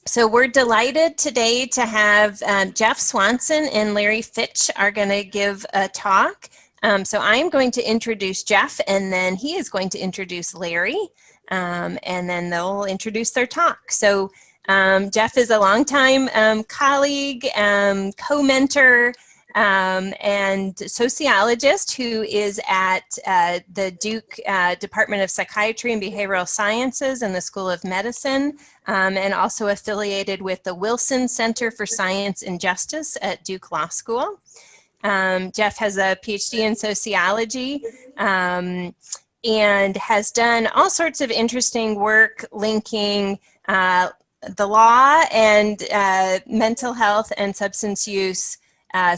So we're delighted today to have Jeff Swanson and Larry Fitch are going to give a talk. So I'm going to introduce Jeff, and then he is going to introduce Larry, and then they'll introduce their talk. So Jeff is a longtime colleague, co-mentor, and sociologist who is at the Duke Department of Psychiatry and Behavioral Sciences and the School of Medicine, and also affiliated with the Wilson Center for Science and Justice at Duke Law School. Jeff has a PhD in sociology and has done all sorts of interesting work linking the law and mental health and substance use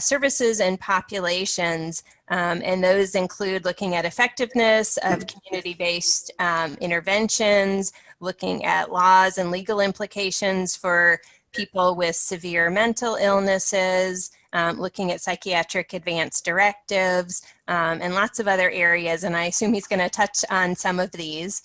services and populations, and those include looking at effectiveness of community-based interventions, looking at laws and legal implications for people with severe mental illnesses, looking at psychiatric advance directives, and lots of other areas, and I assume he's going to touch on some of these.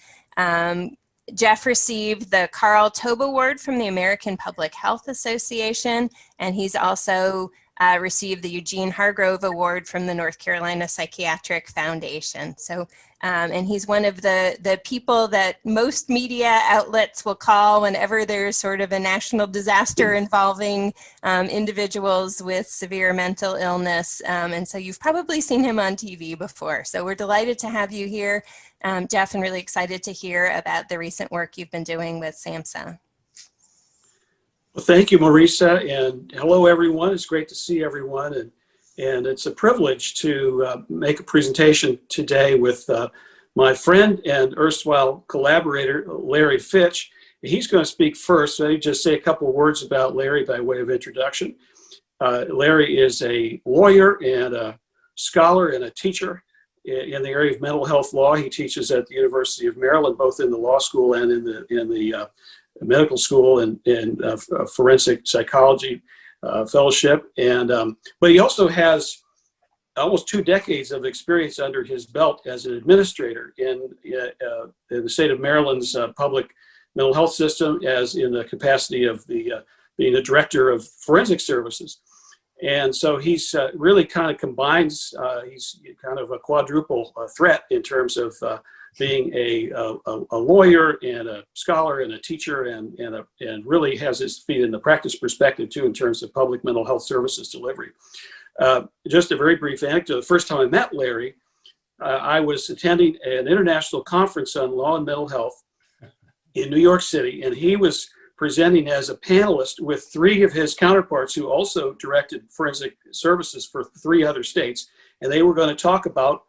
Jeff received the Carl Tobe Award from the American Public Health Association, and he's also received the Eugene Hargrove Award from the North Carolina Psychiatric Foundation. So, and he's one of the people that most media outlets will call whenever there's sort of a national disaster involving individuals with severe mental illness. And so you've probably seen him on TV before. So we're delighted to have you here, Jeff, and really excited to hear about the recent work you've been doing with SAMHSA. Well, thank you, Marisa, and hello, everyone. It's great to see everyone, and it's a privilege to make a presentation today with my friend and erstwhile collaborator, Larry Fitch. He's going to speak first, so let me just say a couple of words about Larry by way of introduction. Larry is a lawyer and a scholar and a teacher in the area of mental health law. He teaches at the University of Maryland, both in the law school and in the medical school and forensic psychology fellowship, but he also has almost 2 decades of experience under his belt as an administrator in the state of Maryland's public mental health system, as in the capacity of being the director of forensic services. And so he's really kind of combines, he's kind of a quadruple threat in terms of being a lawyer and a scholar and a teacher, and really has his feet in the practice perspective too in terms of public mental health services delivery. Just a very brief anecdote. The first time I met Larry, I was attending an international conference on law and mental health in New York City, and he was presenting as a panelist with 3 of his counterparts who also directed forensic services for 3 other states, and they were going to talk about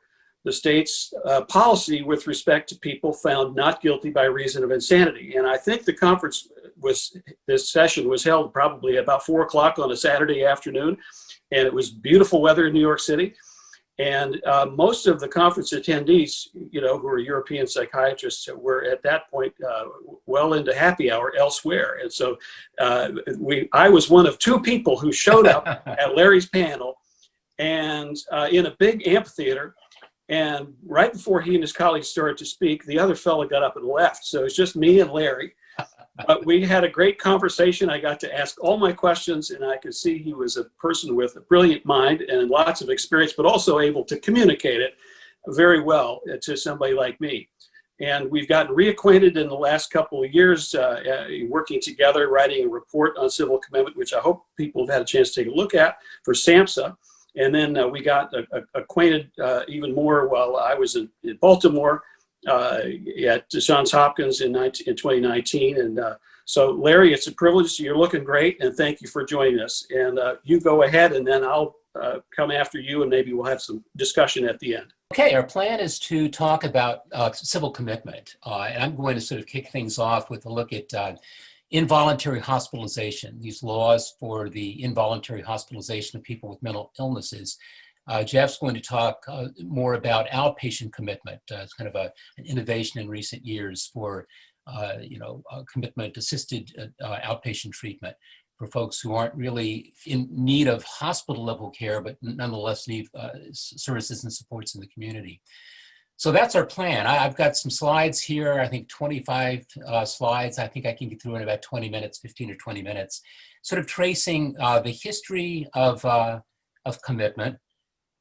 the state's policy with respect to people found not guilty by reason of insanity. And I think the conference this session was held probably about 4 o'clock on a Saturday afternoon, and it was beautiful weather in New York City. And most of the conference attendees, you know, who are European psychiatrists, were at that point well into happy hour elsewhere. And so I was one of 2 people who showed up at Larry's panel, and in a big amphitheater. And right before he and his colleagues started to speak, the other fellow got up and left. So it's just me and Larry. But we had a great conversation. I got to ask all my questions, and I could see he was a person with a brilliant mind and lots of experience, but also able to communicate it very well to somebody like me. And we've gotten reacquainted in the last couple of years, working together, writing a report on civil commitment, which I hope people have had a chance to take a look at for SAMHSA. And then we got acquainted even more while I was in Baltimore at Johns Hopkins in 2019. And so, Larry, it's a privilege. You're looking great, and thank you for joining us. And you go ahead, and then I'll come after you, and maybe we'll have some discussion at the end. Okay, our plan is to talk about civil commitment. And I'm going to sort of kick things off with a look at involuntary hospitalization, these laws for the involuntary hospitalization of people with mental illnesses. Jeff's going to talk more about outpatient commitment. It's kind of an innovation in recent years for, commitment-assisted outpatient treatment for folks who aren't really in need of hospital-level care, but nonetheless need services and supports in the community. So that's our plan. I've got some slides here, I think 25 slides. I think I can get through in about 20 minutes, 15 or 20 minutes, sort of tracing the history of commitment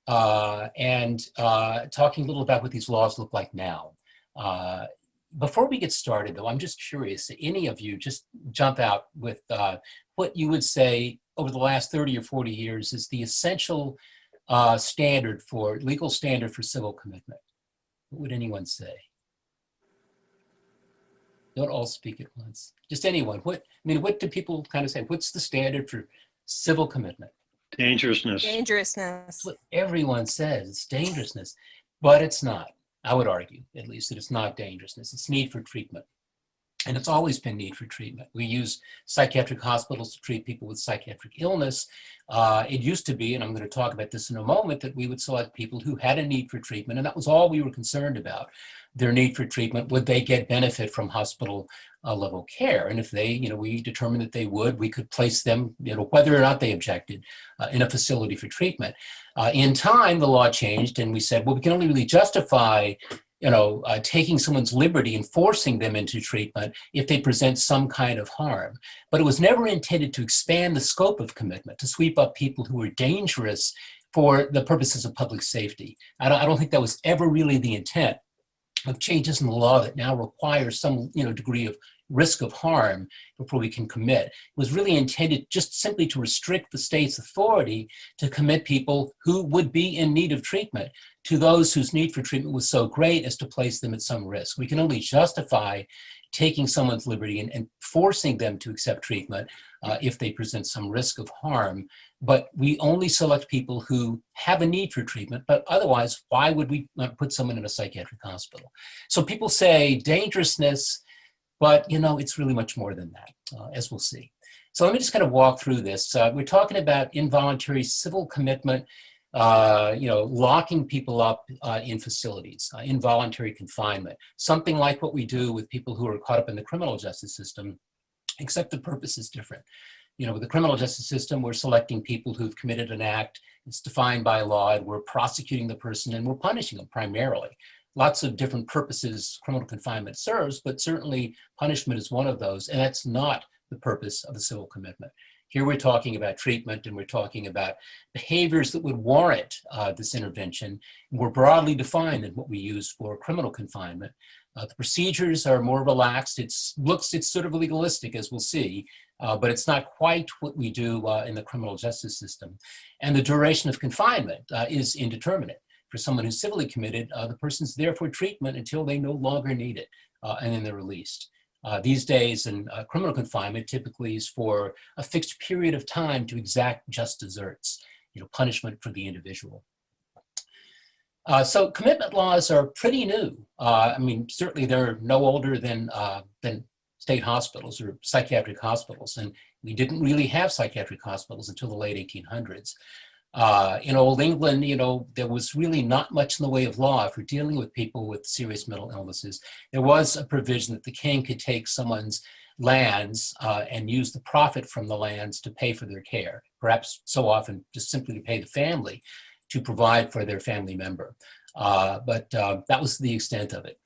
and talking a little about what these laws look like now. Before we get started, though, I'm just curious, any of you just jump out with what you would say over the last 30 or 40 years is the essential legal standard for civil commitment. What would anyone say? Don't all speak at once. Just anyone. What do people kind of say? What's the standard for civil commitment? Dangerousness. Dangerousness. What everyone says, it's dangerousness, but it's not. I would argue, at least, that it's not dangerousness. It's need for treatment. And it's always been need for treatment. We use psychiatric hospitals to treat people with psychiatric illness. It used to be, and I'm going to talk about this in a moment, that we would select people who had a need for treatment, and that was all we were concerned about, their need for treatment. Would they get benefit from hospital level care? And if they, we determined that they would, we could place them, whether or not they objected, in a facility for treatment. In time, the law changed, and we said, well, we can only really justify taking someone's liberty and forcing them into treatment if they present some kind of harm. But it was never intended to expand the scope of commitment, to sweep up people who were dangerous for the purposes of public safety. I don't think that was ever really the intent of changes in the law that now require some degree of risk of harm before we can commit. It was really intended just simply to restrict the state's authority to commit people who would be in need of treatment to those whose need for treatment was so great as to place them at some risk. We can only justify taking someone's liberty and forcing them to accept treatment if they present some risk of harm. But we only select people who have a need for treatment, but otherwise, why would we not put someone in a psychiatric hospital? So people say dangerousness, but it's really much more than that, as we'll see. So let me just kind of walk through this. We're talking about involuntary civil commitment, locking people up in facilities, involuntary confinement, something like what we do with people who are caught up in the criminal justice system, except the purpose is different. With the criminal justice system, we're selecting people who've committed an act. It's defined by law, and we're prosecuting the person and we're punishing them primarily. Lots of different purposes criminal confinement serves, but certainly punishment is one of those, and that's not the purpose of a civil commitment. Here we're talking about treatment, and we're talking about behaviors that would warrant this intervention, more broadly defined than what we use for criminal confinement. The procedures are more relaxed. It's sort of legalistic, as we'll see, but it's not quite what we do in the criminal justice system. And the duration of confinement is indeterminate. For someone who's civilly committed, the person's there for treatment until they no longer need it, and then they're released. These days in criminal confinement typically is for a fixed period of time to exact just desserts, punishment for the individual. So commitment laws are pretty new. Certainly they're no older than state hospitals or psychiatric hospitals, and we didn't really have psychiatric hospitals until the late 1800s. In Old England, there was really not much in the way of law for dealing with people with serious mental illnesses. There was a provision that the king could take someone's lands and use the profit from the lands to pay for their care, perhaps so often just simply to pay the family to provide for their family member. But that was the extent of it.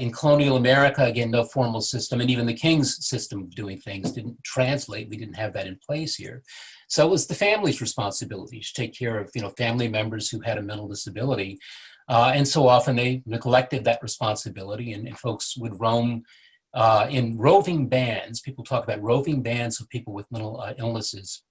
In colonial America, again, no formal system, and even the king's system of doing things didn't translate. We didn't have that in place here. So it was the family's responsibility to take care of, family members who had a mental disability. And so often they neglected that responsibility, and folks would roam in roving bands. People talk about roving bands of people with mental illnesses,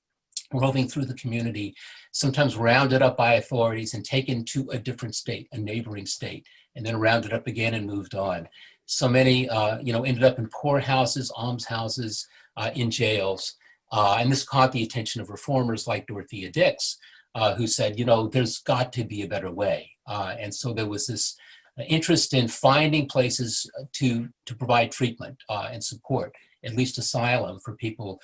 roving through the community, sometimes rounded up by authorities and taken to a different state, a neighboring state, and then rounded up again and moved on. So many, ended up in poorhouses, almshouses, in jails. And this caught the attention of reformers like Dorothea Dix, who said, there's got to be a better way. And so there was this interest in finding places to provide treatment and support, at least asylum for people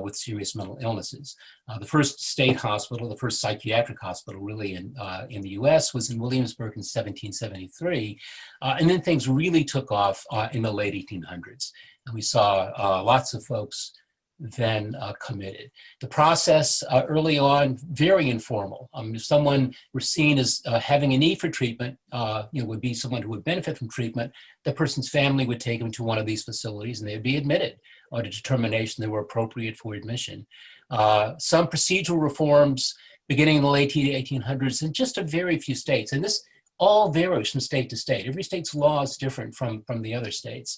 with serious mental illnesses. The first state hospital, the first psychiatric hospital really in the US was in Williamsburg in 1773. And then things really took off in the late 1800s. And we saw lots of folks then committed. The process early on, very informal. If someone were seen as having a need for treatment, would be someone who would benefit from treatment, the person's family would take them to one of these facilities and they'd be admitted on a determination they were appropriate for admission. Some procedural reforms beginning in the late 1800s in just a very few states. And this all varies from state to state. Every state's law is different from the other states.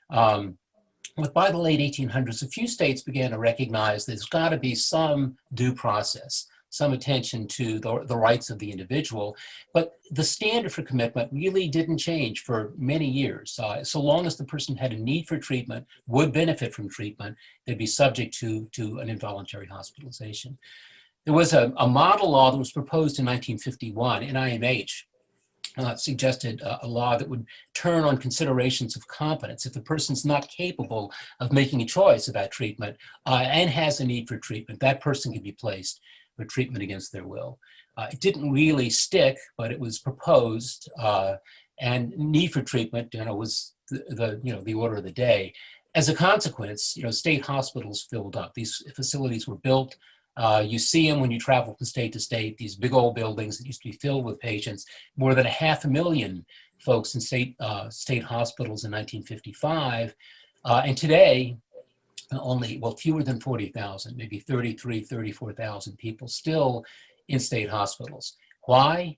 But by the late 1800s, a few states began to recognize there's got to be some due process, some attention to the rights of the individual. But the standard for commitment really didn't change for many years. So long as the person had a need for treatment, would benefit from treatment, they'd be subject to an involuntary hospitalization. There was a model law that was proposed in 1951, NIMH, suggested a law that would turn on considerations of competence. If the person's not capable of making a choice about treatment and has a need for treatment, that person can be placed for treatment against their will. It didn't really stick, but it was proposed, and need for treatment, was the order of the day. As a consequence, state hospitals filled up. These facilities were built. You see them when you travel from state to state, these big old buildings that used to be filled with patients, more than 500,000 folks in state hospitals in 1955. And today, only, fewer than 40,000, maybe 33, 34,000 people still in state hospitals. Why?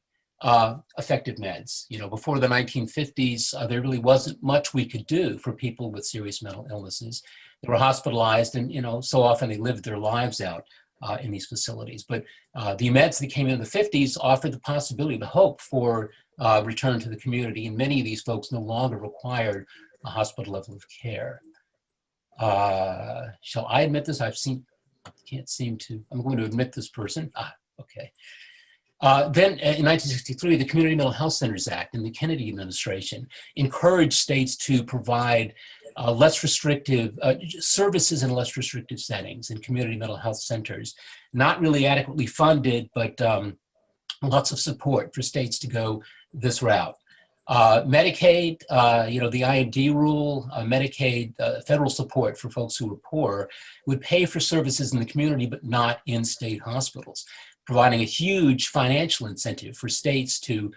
Effective meds. Before the 1950s, there really wasn't much we could do for people with serious mental illnesses. They were hospitalized and, so often they lived their lives out in these facilities. But the meds that came in the 50s offered the possibility, the hope for return to the community. And many of these folks no longer required a hospital level of care. Shall I admit this? Can't seem to, I'm going to admit this person. Okay. Then in 1963, the Community Mental Health Centers Act and the Kennedy administration encouraged states to provide less restrictive services in less restrictive settings in community mental health centers. Not really adequately funded, but lots of support for states to go this route. Medicaid, the IMD rule, Medicaid, federal support for folks who were poor would pay for services in the community, but not in state hospitals, providing a huge financial incentive for states to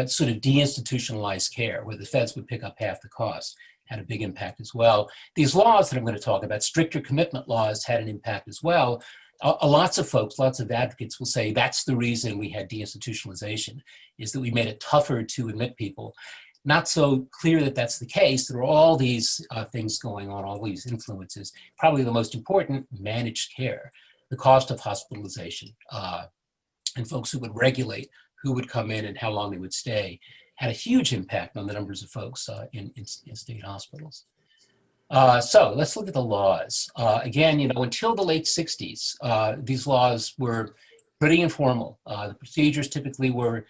sort of deinstitutionalize care, where the feds would pick up half the cost. Had a big impact as well. These laws that I'm going to talk about, stricter commitment laws, had an impact as well. Lots of folks, lots of advocates will say that's the reason we had deinstitutionalization, is that we made it tougher to admit people. Not so clear that that's the case. There are all these things going on, all these influences. Probably the most important, managed care, the cost of hospitalization, and folks who would regulate who would come in and how long they would stay, had a huge impact on the numbers of folks in state hospitals. So let's look at the laws. Again, until the late 60s, these laws were pretty informal. The procedures typically were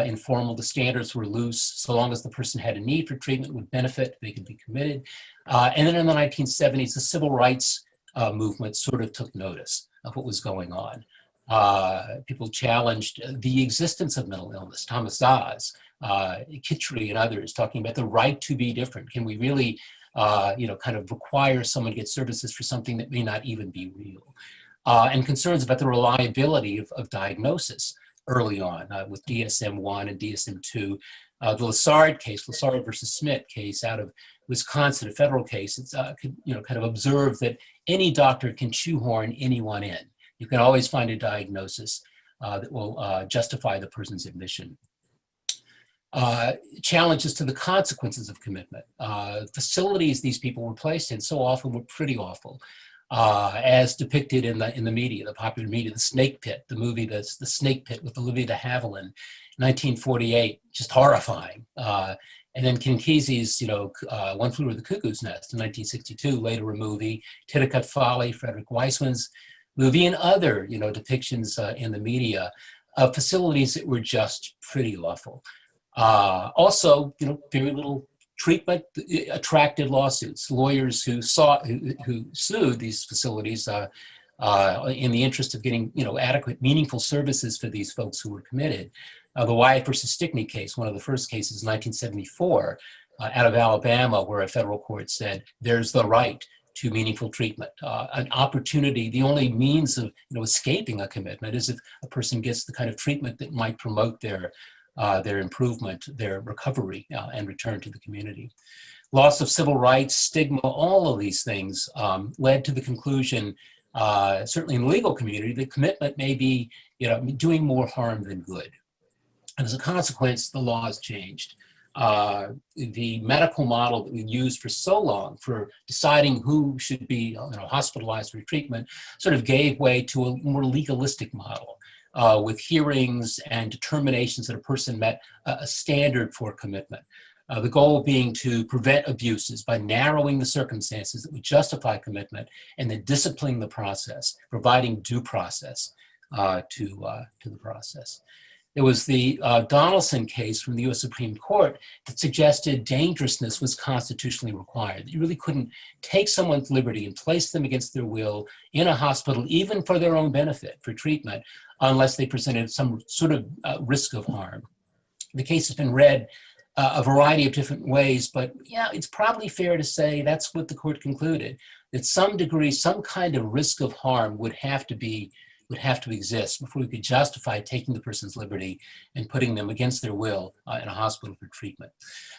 informal. The standards were loose. So long as the person had a need for treatment, would benefit, they could be committed. And then in the 1970s, the civil rights movement sort of took notice of what was going on. People challenged the existence of mental illness. Thomas Szasz, Kitchery and others talking about the right to be different. Can we really, kind of require someone to get services for something that may not even be real? And concerns about the reliability of diagnosis early on with DSM-1 and DSM-2. The Lessard case, Lessard versus Smith case out of Wisconsin, a federal case, it's kind of observed that any doctor can shoehorn anyone in. You can always find a diagnosis that will justify the person's admission. Challenges to the consequences of commitment. Facilities these people were placed in so often were pretty awful, as depicted in the media, the popular media. The Snake Pit, the movie that's The Snake Pit with Olivia de Havilland, 1948, just horrifying. And then Ken Kesey's, One Flew Over the Cuckoo's Nest in 1962, later a movie. Titicut Folly, Frederick Weissman's movie, and other, depictions in the media of facilities that were just pretty awful. Also, very little treatment attracted lawsuits. Lawyers who sued these facilities in the interest of getting, adequate, meaningful services for these folks who were committed. The Wyatt versus Stickney case, one of the first cases, 1974, out of Alabama, where a federal court said there's the right to meaningful treatment. An opportunity, the only means of escaping a commitment is if a person gets the kind of treatment that might promote their improvement, their recovery, and return to the community. Loss of civil rights, stigma, all of these things led to the conclusion, certainly in the legal community, that commitment may be doing more harm than good. And as a consequence, the laws changed. The medical model that we used for so long for deciding who should be hospitalized for treatment sort of gave way to a more legalistic model with hearings and determinations that a person met a standard for commitment. The goal being to prevent abuses by narrowing the circumstances that would justify commitment and then disciplining the process, providing due process to the process. There was the Donaldson case from the US Supreme Court that suggested dangerousness was constitutionally required. You really couldn't take someone's liberty and place them against their will in a hospital, even for their own benefit, for treatment, unless they presented some sort of risk of harm. The case has been read a variety of different ways, but yeah, it's probably fair to say that's what the court concluded, that some degree, some kind of risk of harm would have to exist before we could justify taking the person's liberty and putting them against their will in a hospital for treatment.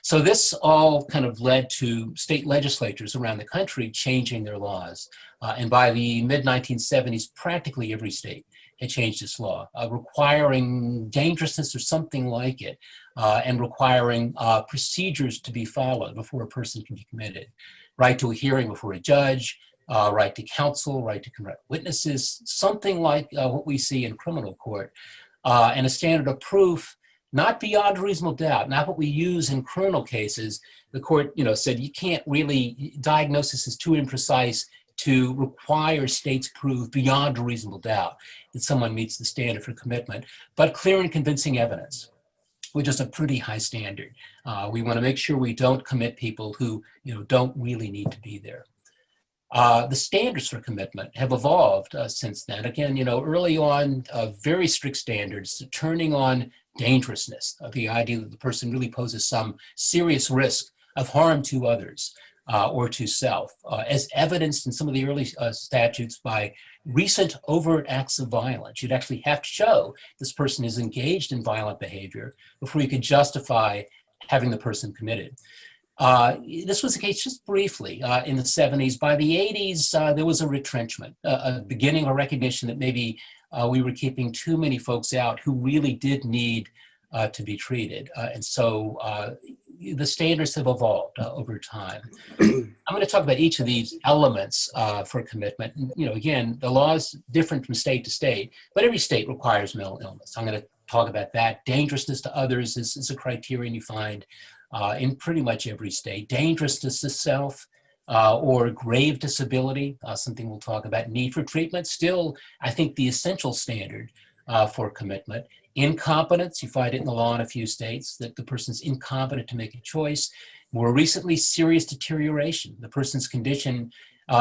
So this all kind of led to state legislatures around the country changing their laws. And by the mid-1970s, practically every state had changed its law, requiring dangerousness or something like it, and requiring procedures to be followed before a person can be committed. Right to a hearing before a judge, right to counsel, right to correct witnesses, something like what we see in criminal court, and a standard of proof, not beyond reasonable doubt, not what we use in criminal cases. The court, said you can't really, diagnosis is too imprecise to require states prove beyond a reasonable doubt that someone meets the standard for commitment, but clear and convincing evidence, which is a pretty high standard. We want to make sure we don't commit people who, don't really need to be there. The standards for commitment have evolved since then. Again, early on, very strict standards, turning on dangerousness, the idea that the person really poses some serious risk of harm to others or to self, as evidenced in some of the early statutes by recent overt acts of violence. You'd actually have to show this person is engaged in violent behavior before you could justify having the person committed. This was the case just briefly in the 70s. By the 80s, there was a retrenchment, a beginning of a recognition that maybe we were keeping too many folks out who really did need to be treated. And so the standards have evolved over time. I'm going to talk about each of these elements for commitment. Again, the law is different from state to state, but every state requires mental illness. I'm going to talk about that. Dangerousness to others is a criterion you find in pretty much every state. Dangerousness to self or grave disability, something we'll talk about. Need for treatment, still, I think, the essential standard for commitment. Incompetence, you find it in the law in a few states, that the person's incompetent to make a choice. More recently, serious deterioration. The person's condition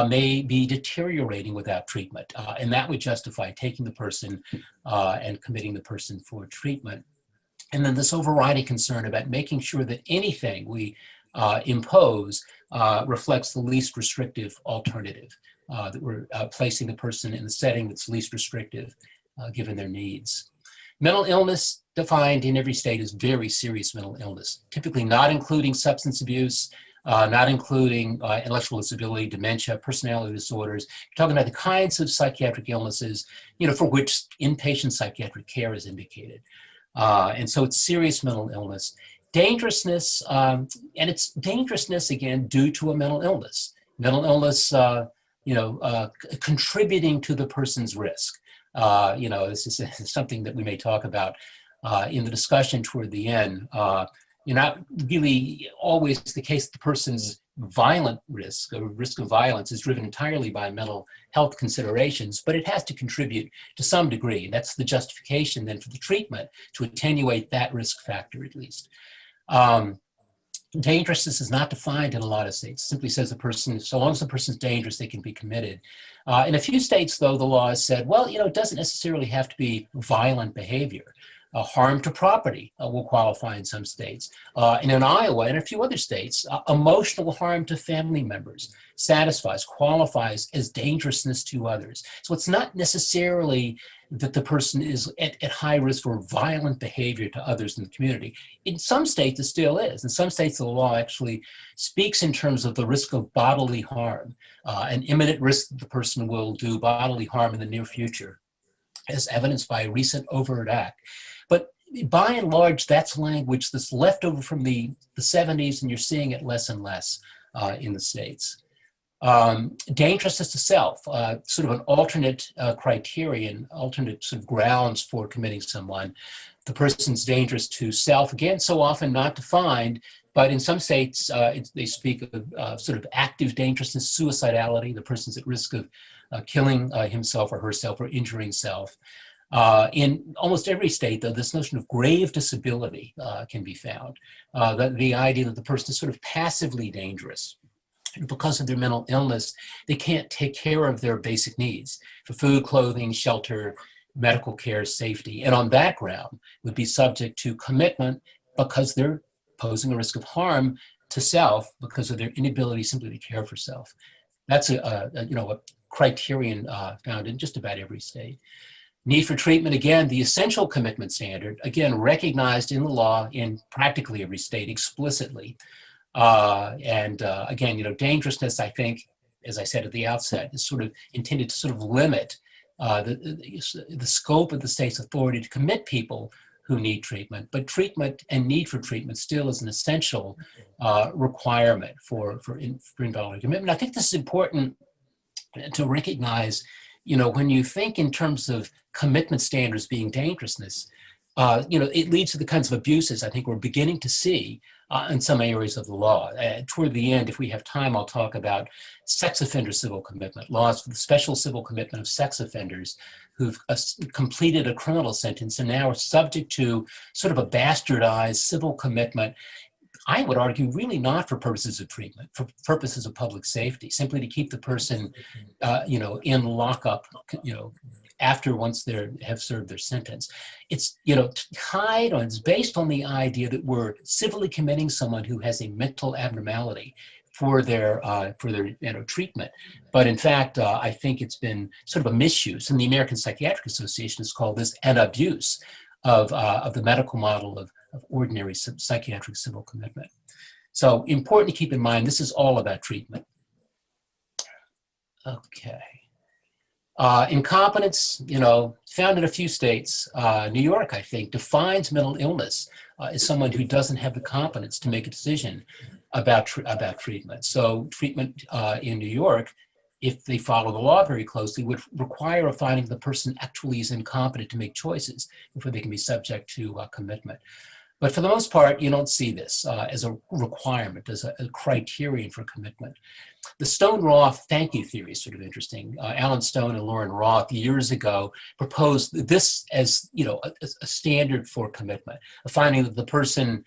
may be deteriorating without treatment, and that would justify taking the person and committing the person for treatment. And then this overriding concern about making sure that anything we impose reflects the least restrictive alternative, that we're placing the person in the setting that's least restrictive given their needs. Mental illness defined in every state is very serious mental illness, typically not including substance abuse, not including intellectual disability, dementia, personality disorders. You're talking about the kinds of psychiatric illnesses, for which inpatient psychiatric care is indicated. And so it's serious mental illness. Dangerousness, and it's dangerousness, again, due to a mental illness. Mental illness, contributing to the person's risk. This is something that we may talk about in the discussion toward the end. Not really always the case that the person's violent risk or risk of violence is driven entirely by mental health considerations, but it has to contribute to some degree. That's the justification then for the treatment, to attenuate that risk factor at least. Dangerousness is not defined in a lot of states. It simply says the person, so long as the person's dangerous, they can be committed. In a few states, though, the law has said, well, it doesn't necessarily have to be violent behavior. Harm to property will qualify in some states. And in Iowa and a few other states, emotional harm to family members qualifies as dangerousness to others. So it's not necessarily that the person is at high risk for violent behavior to others in the community. In some states, it still is. In some states, the law actually speaks in terms of the risk of bodily harm, an imminent risk that the person will do bodily harm in the near future, as evidenced by a recent overt act. But by and large, that's language that's left over from the 70s, and you're seeing it less and less in the states. Dangerousness to self, sort of an alternate criterion, alternate sort of grounds for committing someone. The person's dangerous to self, again, so often not defined, but in some states, they speak of sort of active dangerousness, suicidality. The person's at risk of killing himself or herself or injuring self. In almost every state, though, this notion of grave disability can be found. The idea that the person is sort of passively dangerous. Because of their mental illness, they can't take care of their basic needs for food, clothing, shelter, medical care, safety. And on that ground would be subject to commitment because they're posing a risk of harm to self because of their inability simply to care for self. That's a criterion found in just about every state. Need for treatment, again, the essential commitment standard, again, recognized in the law in practically every state explicitly. Again, dangerousness, I think, as I said at the outset, is sort of intended to sort of limit the scope of the state's authority to commit people who need treatment, but treatment and need for treatment still is an essential requirement for involuntary commitment. I think this is important to recognize, when you think in terms of commitment standards being dangerousness, it leads to the kinds of abuses I think we're beginning to see in some areas of the law. Toward the end, if we have time, I'll talk about sex offender civil commitment, laws for the special civil commitment of sex offenders who've completed a criminal sentence and now are subject to sort of a bastardized civil commitment. I would argue really not for purposes of treatment, for purposes of public safety, simply to keep the person, in lockup, after once they have served their sentence. It's, it's based on the idea that we're civilly committing someone who has a mental abnormality for their treatment. But in fact, I think it's been sort of a misuse, and the American Psychiatric Association has called this an abuse of the medical model of ordinary psychiatric civil commitment. So important to keep in mind, this is all about treatment. Okay. Incompetence, found in a few states. New York, I think, defines mental illness as someone who doesn't have the competence to make a decision about treatment. So treatment in New York, if they follow the law very closely, would require a finding the person actually is incompetent to make choices before they can be subject to commitment. But for the most part, you don't see this as a requirement, as a criterion for commitment. The Stone-Roth thank you theory is sort of interesting. Alan Stone and Lauren Roth years ago proposed this as a standard for commitment, a finding that the person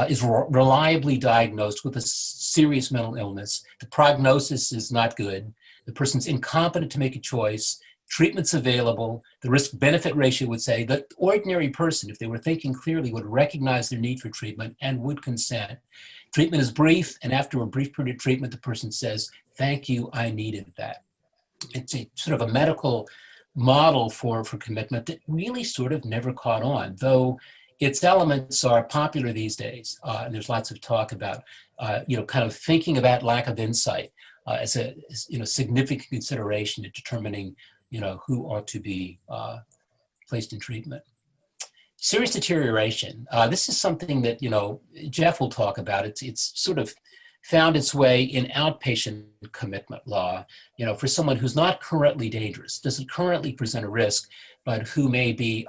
is reliably diagnosed with a serious mental illness. The prognosis is not good. The person's incompetent to make a choice. Treatment's available. The risk-benefit ratio would say that the ordinary person, if they were thinking clearly, would recognize their need for treatment and would consent. Treatment is brief, and after a brief period of treatment, the person says, "Thank you, I needed that." It's a sort of a medical model for commitment that really sort of never caught on, though its elements are popular these days. And there's lots of talk about, kind of thinking about lack of insight as a significant consideration in determining who ought to be placed in treatment. Serious deterioration. This is something that, Jeff will talk about. It's sort of found its way in outpatient commitment law, for someone who's not currently dangerous, doesn't currently present a risk, but who may be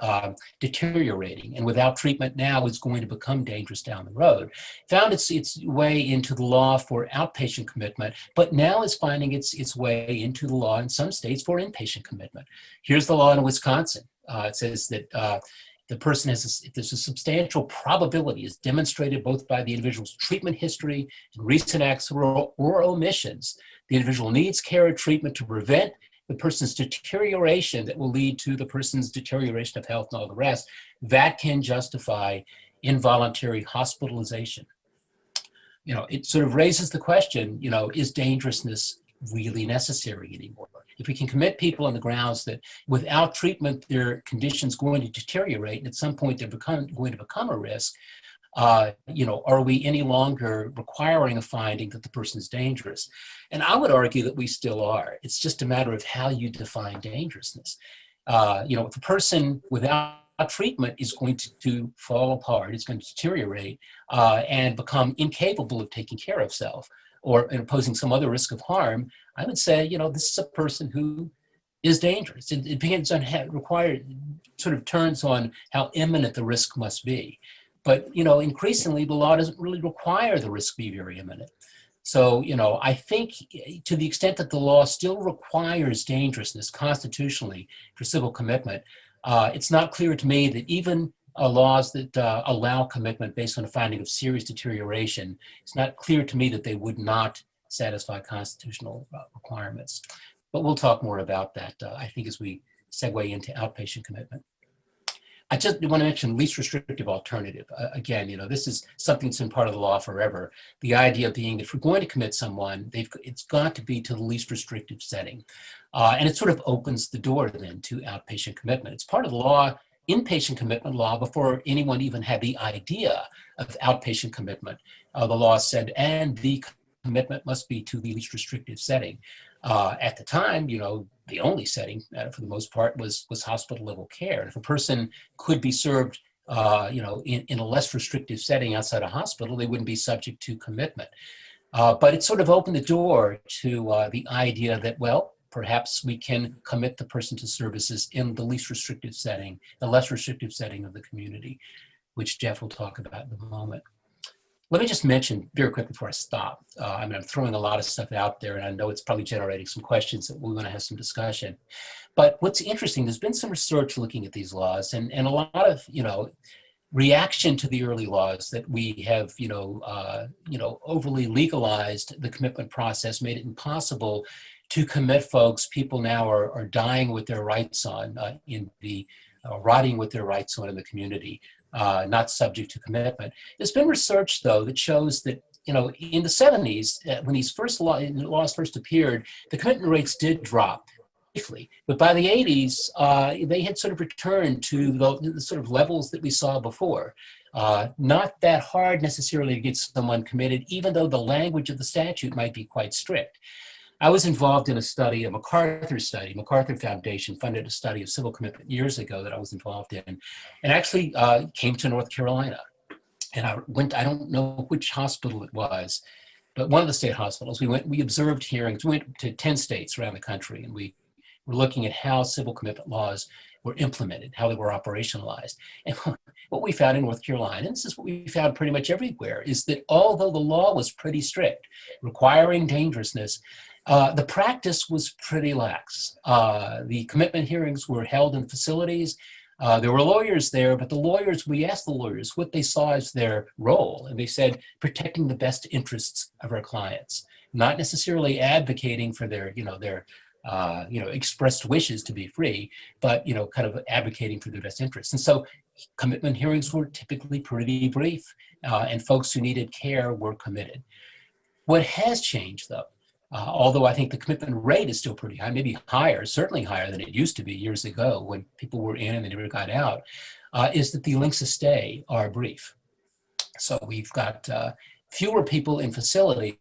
deteriorating and without treatment now is going to become dangerous down the road. Found its way into the law for outpatient commitment, but now is finding its way into the law in some states for inpatient commitment. Here's the law in Wisconsin. It says that the person if there's a substantial probability is demonstrated both by the individual's treatment history and recent acts or omissions, the individual needs care or treatment to prevent the person's deterioration that will lead to the person's deterioration of health and all the rest, that can justify involuntary hospitalization. It sort of raises the question, is dangerousness really necessary anymore? If we can commit people on the grounds that without treatment, their condition's going to deteriorate, and at some point they're going to become a risk, are we any longer requiring a finding that the person is dangerous? And I would argue that we still are. It's just a matter of how you define dangerousness. If a person without treatment is going to fall apart, it's going to deteriorate and become incapable of taking care of self or posing some other risk of harm, I would say, this is a person who is dangerous. It depends on sort of turns on how imminent the risk must be. But, increasingly, the law doesn't really require the risk be very imminent. So, I think to the extent that the law still requires dangerousness constitutionally for civil commitment, it's not clear to me that even laws that allow commitment based on a finding of serious deterioration, it's not clear to me that they would not satisfy constitutional requirements. But we'll talk more about that, I think, as we segue into outpatient commitment. I just want to mention least restrictive alternative. Again, this is something that's been part of the law forever. The idea being that if we're going to commit someone, it's got to be to the least restrictive setting. And it sort of opens the door then to outpatient commitment. It's part of the law, inpatient commitment law, before anyone even had the idea of outpatient commitment. The law said, and the commitment must be to the least restrictive setting. At the time, the only setting, for the most part, was hospital level care. And if a person could be served, in a less restrictive setting outside a hospital, they wouldn't be subject to commitment. But it sort of opened the door to the idea that, well, perhaps we can commit the person to services in the least restrictive setting, the less restrictive setting of the community, which Jeff will talk about in a moment. Let me just mention very quickly before I stop. I'm throwing a lot of stuff out there, and I know it's probably generating some questions that we're going to have some discussion. But what's interesting, there's been some research looking at these laws, and a lot of reaction to the early laws that we have overly legalized the commitment process, made it impossible to commit folks. People now are dying with their rights on rotting with their rights on in the community. Not subject to commitment. There's been research, though, that shows that, in the 70s, when these laws first appeared, the commitment rates did drop briefly. But by the 80s, they had sort of returned to the sort of levels that we saw before. Not that hard necessarily to get someone committed, even though the language of the statute might be quite strict. I was involved in a study, a MacArthur study. MacArthur Foundation funded a study of civil commitment years ago that I was involved in, and actually came to North Carolina. And I don't know which hospital it was, but one of the state hospitals. We observed hearings. We went to 10 states around the country, and we were looking at how civil commitment laws were implemented, how they were operationalized. And what we found in North Carolina, and this is what we found pretty much everywhere, is that although the law was pretty strict, requiring dangerousness, the practice was pretty lax. The commitment hearings were held in facilities. There were lawyers there, but we asked the lawyers what they saw as their role, and they said protecting the best interests of our clients, not necessarily advocating for their expressed wishes to be free, but kind of advocating for their best interests. And so commitment hearings were typically pretty brief, and folks who needed care were committed. What has changed, though, although I think the commitment rate is still pretty high, maybe higher, certainly higher than it used to be years ago when people were in and they never got out, is that the lengths of stay are brief. So we've got fewer people in facilities,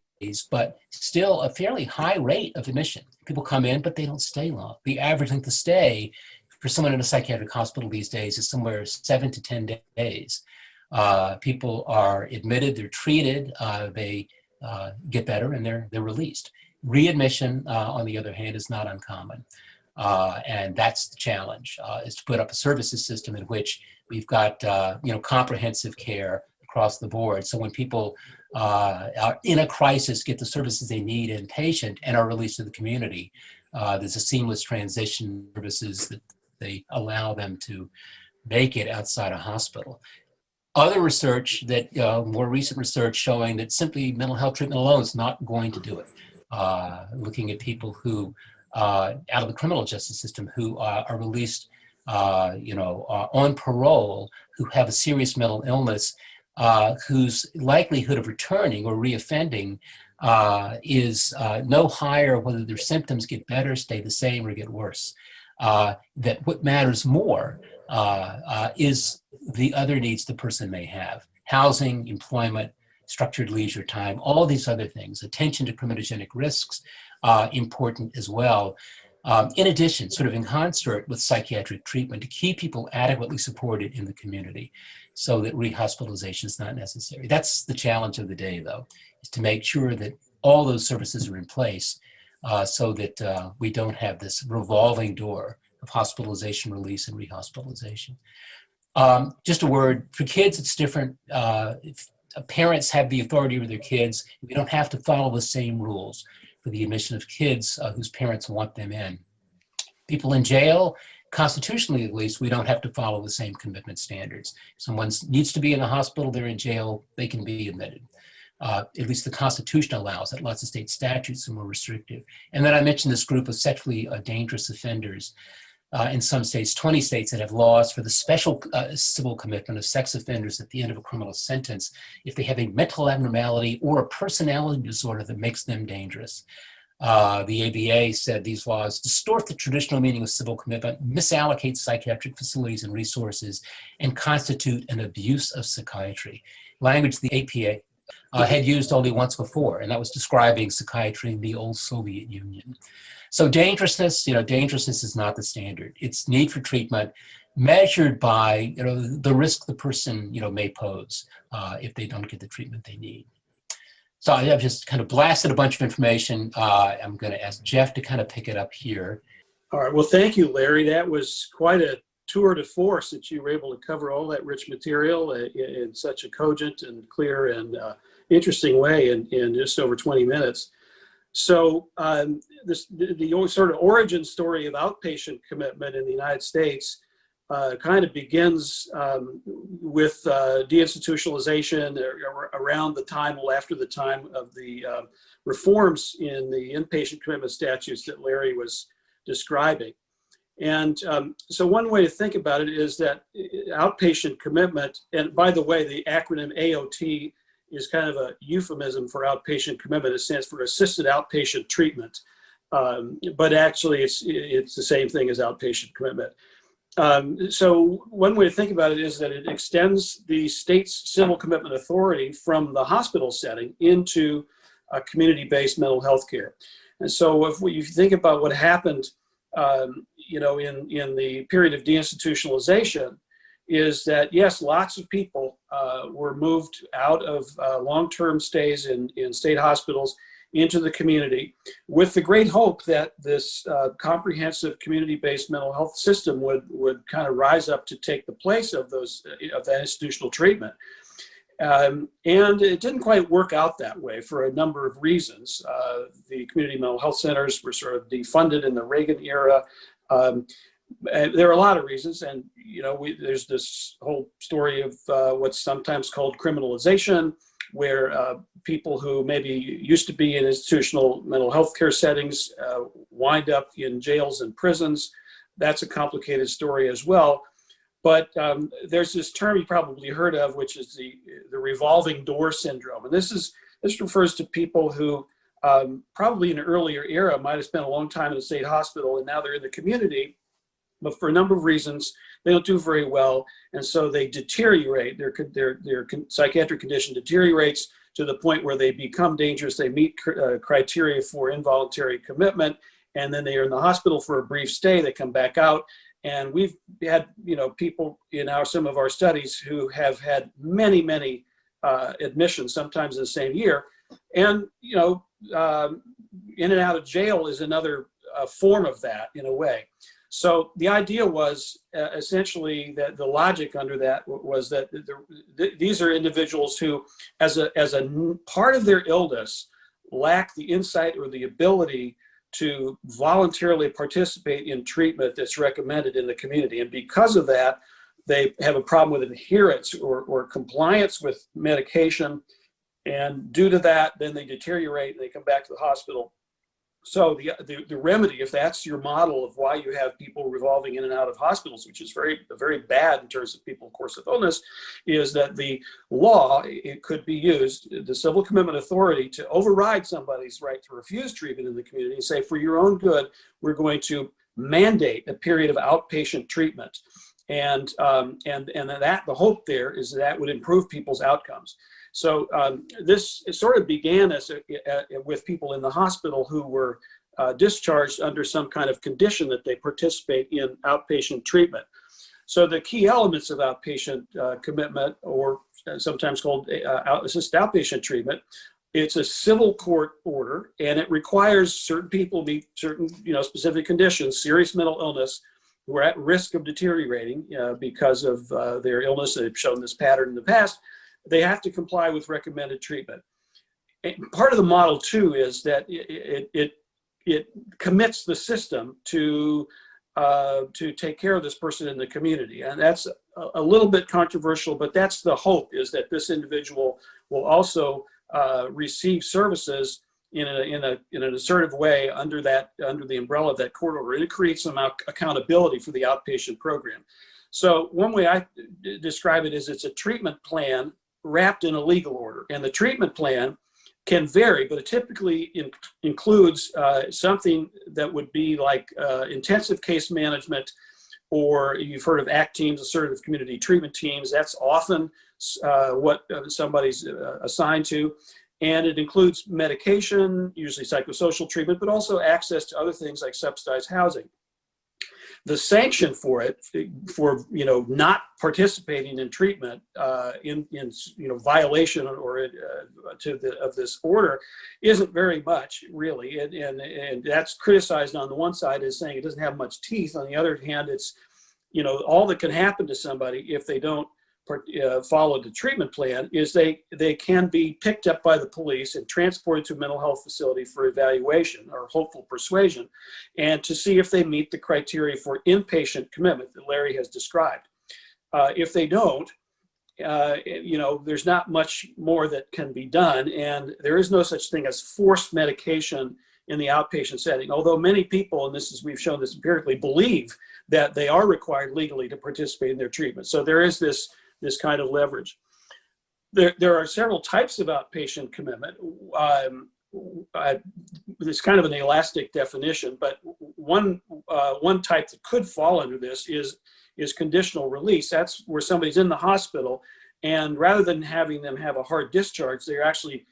but still a fairly high rate of admission. People come in, but they don't stay long. The average length of stay for someone in a psychiatric hospital these days is somewhere 7 to 10 days. People are admitted, they're treated, they get better, and they're released. Readmission, on the other hand, is not uncommon. And that's the challenge, is to put up a services system in which we've got comprehensive care across the board. So when people are in a crisis, get the services they need inpatient and are released to the community, there's a seamless transition services that they allow them to make it outside a hospital. Other research more recent research showing that simply mental health treatment alone is not going to do it. Looking at people who out of the criminal justice system who are released, on parole, who have a serious mental illness, whose likelihood of returning or reoffending is no higher whether their symptoms get better, stay the same, or get worse. That what matters more is the other needs the person may have: housing, employment, structured leisure time, all these other things. Attention to criminogenic risks, important as well. In addition, sort of in concert with psychiatric treatment, to keep people adequately supported in the community so that rehospitalization is not necessary. That's the challenge of the day, though, is to make sure that all those services are in place so that we don't have this revolving door of hospitalization, release, and rehospitalization. Just a word, for kids, it's different. Parents have the authority over their kids. We don't have to follow the same rules for the admission of kids whose parents want them in. People in jail, constitutionally at least, we don't have to follow the same commitment standards. If someone needs to be in a hospital, they're in jail, they can be admitted. At least the Constitution allows it. Lots of state statutes are more restrictive. And then I mentioned this group of sexually dangerous offenders. In some states, 20 states that have laws for the special civil commitment of sex offenders at the end of a criminal sentence if they have a mental abnormality or a personality disorder that makes them dangerous. The ABA said these laws distort the traditional meaning of civil commitment, misallocate psychiatric facilities and resources, and constitute an abuse of psychiatry. Language the APA had used only once before, and that was describing psychiatry in the old Soviet Union. So dangerousness, dangerousness is not the standard. It's need for treatment measured by, the risk the person, may pose if they don't get the treatment they need. So I've just kind of blasted a bunch of information. I'm going to ask Jeff to kind of pick it up here. All right. Well, thank you, Larry. That was quite a tour de force that you were able to cover all that rich material in such a cogent and clear and interesting way in just over 20 minutes. So the sort of origin story of outpatient commitment in the United States kind of begins with deinstitutionalization around the time, after the time of the reforms in the inpatient commitment statutes that Larry was describing. And so one way to think about it is that outpatient commitment, and by the way, the acronym AOT is kind of a euphemism for outpatient commitment. It stands for assisted outpatient treatment, but actually it's the same thing as outpatient commitment. So one way to think about it is that it extends the state's civil commitment authority from the hospital setting into community-based mental health care. And so if you think about what happened, in the period of deinstitutionalization, is that yes, lots of people were moved out of long-term stays in state hospitals into the community with the great hope that this comprehensive community-based mental health system would kind of rise up to take the place of that institutional treatment. And it didn't quite work out that way for a number of reasons. The community mental health centers were sort of defunded in the Reagan era. There are a lot of reasons, and there's this whole story of what's sometimes called criminalization, where people who maybe used to be in institutional mental health care settings wind up in jails and prisons. That's a complicated story as well. But there's this term you probably heard of, which is the revolving door syndrome, and this refers to people who probably in an earlier era might have spent a long time in the state hospital, and now they're in the community. But for a number of reasons, they don't do very well, and so they deteriorate. Their psychiatric condition deteriorates to the point where they become dangerous. They meet criteria for involuntary commitment, and then they are in the hospital for a brief stay. They come back out, and we've had people in some of our studies who have had many admissions, sometimes in the same year, and in and out of jail is another form of that in a way. So the idea was essentially that the logic under that was that these are individuals who, as a part of their illness, lack the insight or the ability to voluntarily participate in treatment that's recommended in the community. And because of that, they have a problem with adherence or compliance with medication. And due to that, then they deteriorate and they come back to the hospital. So the remedy, if that's your model of why you have people revolving in and out of hospitals, which is very bad in terms of people, of course, with illness, is that the law, it could be used, the Civil Commitment Authority, to override somebody's right to refuse treatment in the community and say, for your own good, we're going to mandate a period of outpatient treatment. And that the hope there is that would improve people's outcomes. So this sort of began with people in the hospital who were discharged under some kind of condition that they participate in outpatient treatment. So the key elements of outpatient commitment, or sometimes called assisted outpatient treatment, it's a civil court order, and it requires certain people meet certain specific conditions, serious mental illness, who are at risk of deteriorating because of their illness. They've shown this pattern in the past. They have to comply with recommended treatment. And part of the model too is that it commits the system to take care of this person in the community, and that's a little bit controversial. But that's the hope, is that this individual will also receive services in an assertive way under the umbrella of that court order. And it creates some accountability for the outpatient program. So one way I describe it is it's a treatment plan wrapped in a legal order. And the treatment plan can vary, but it typically includes something that would be like intensive case management, or you've heard of ACT teams, assertive community treatment teams. That's often what somebody's assigned to. And it includes medication, usually psychosocial treatment, but also access to other things like subsidized housing. The sanction for it, for not participating in treatment in violation or of this order, isn't very much really, and that's criticized on the one side as saying it doesn't have much teeth. On the other hand, it's all that can happen to somebody if they don't follow the treatment plan is they can be picked up by the police and transported to a mental health facility for evaluation or hopeful persuasion, and to see if they meet the criteria for inpatient commitment that Larry has described. If they don't, there's not much more that can be done, and there is no such thing as forced medication in the outpatient setting, although many people, and we've shown this empirically, believe that they are required legally to participate in their treatment. So there is this kind of leverage. There are several types of outpatient commitment. It's kind of an elastic definition, but one type that could fall under this is conditional release. That's where somebody's in the hospital, and rather than having them have a hard discharge, they're actually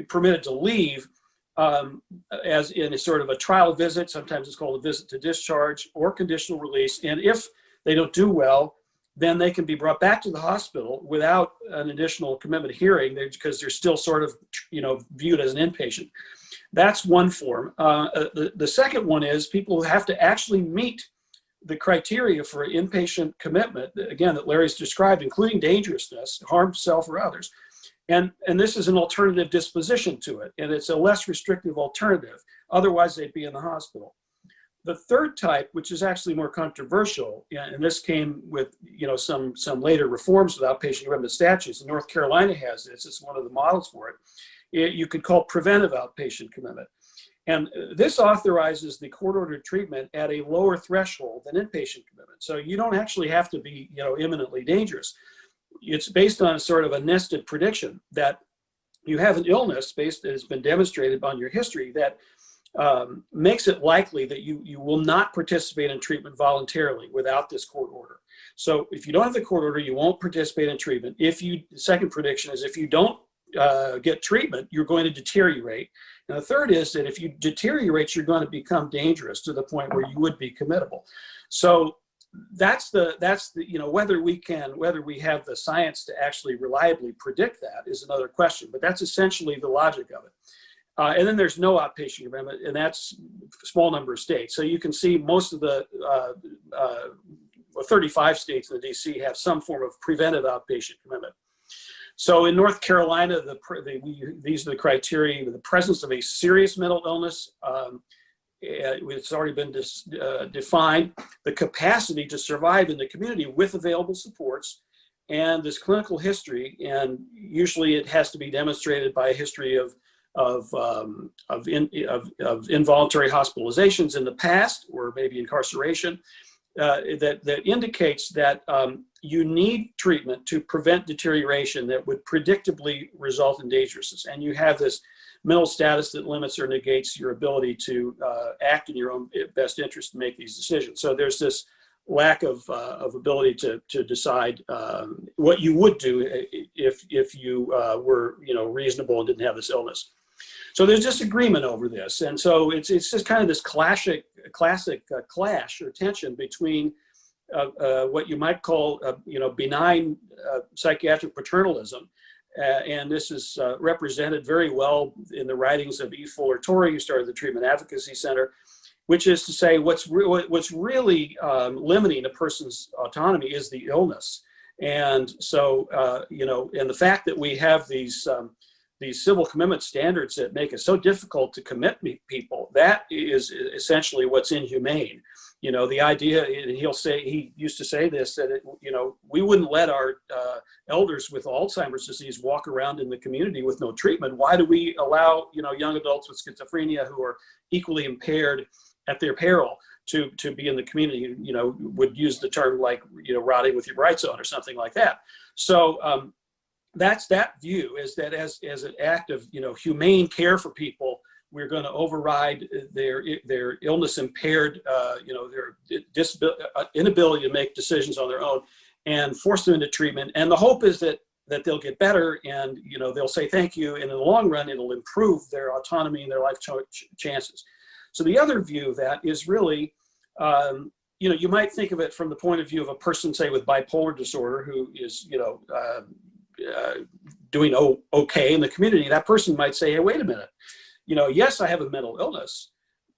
permitted to leave as in a sort of a trial visit. Sometimes it's called a visit to discharge or conditional release. And if they don't do well, then they can be brought back to the hospital without an additional commitment hearing, because they're still sort of, viewed as an inpatient. That's one form. The second one is people who have to actually meet the criteria for inpatient commitment, again, that Larry's described, including dangerousness, harm to self or others. And this is an alternative disposition to it, and it's a less restrictive alternative. Otherwise, they'd be in the hospital. The third type, which is actually more controversial, and this came with some later reforms of outpatient commitment statutes, and North Carolina has this, it's one of the models for it, you could call preventive outpatient commitment. And this authorizes the court-ordered treatment at a lower threshold than inpatient commitment. So you don't actually have to be imminently dangerous. It's based on sort of a nested prediction that you have an illness that has been demonstrated on your history that makes it likely that you will not participate in treatment voluntarily without this court order. So if you don't have the court order, you won't participate in treatment. The second prediction is if you don't get treatment, you're going to deteriorate. And the third is that if you deteriorate, you're going to become dangerous to the point where you would be committable. So that's the whether we have the science to actually reliably predict that is another question, but that's essentially the logic of it. And then there's no outpatient commitment, and that's a small number of states. So you can see most of the 35 states in the DC have some form of preventive outpatient commitment. So in North Carolina, these are the criteria: the presence of a serious mental illness, it's already been defined, the capacity to survive in the community with available supports, and this clinical history, and usually it has to be demonstrated by a history of involuntary hospitalizations in the past, or maybe incarceration, that indicates that you need treatment to prevent deterioration that would predictably result in dangerousness. And you have this mental status that limits or negates your ability to act in your own best interest and make these decisions. So there's this lack of ability to decide what you would do if you were reasonable and didn't have this illness. So there's disagreement over this, and so it's just kind of this classic clash or tension between what you might call benign psychiatric paternalism, and this is represented very well in the writings of E. Fuller Torrey, who started the Treatment Advocacy Center, which is to say what's really limiting a person's autonomy is the illness. And so and the fact that we have these civil commitment standards that make it so difficult to commit people, that is essentially what's inhumane. The idea, and he used to say this, that we wouldn't let our elders with Alzheimer's disease walk around in the community with no treatment. Why do we allow young adults with schizophrenia who are equally impaired at their peril to be in the community? Would use the term like rotting with your brights on or something like that. So that's that view, is that as an act of humane care for people, we're going to override their illness impaired, their inability to make decisions on their own, and force them into treatment. And the hope is that they'll get better, and they'll say thank you, and in the long run it'll improve their autonomy and their life chances. So the other view of that is really, you might think of it from the point of view of a person, say, with bipolar disorder, who is doing okay in the community. That person might say, hey, wait a minute, yes, I have a mental illness,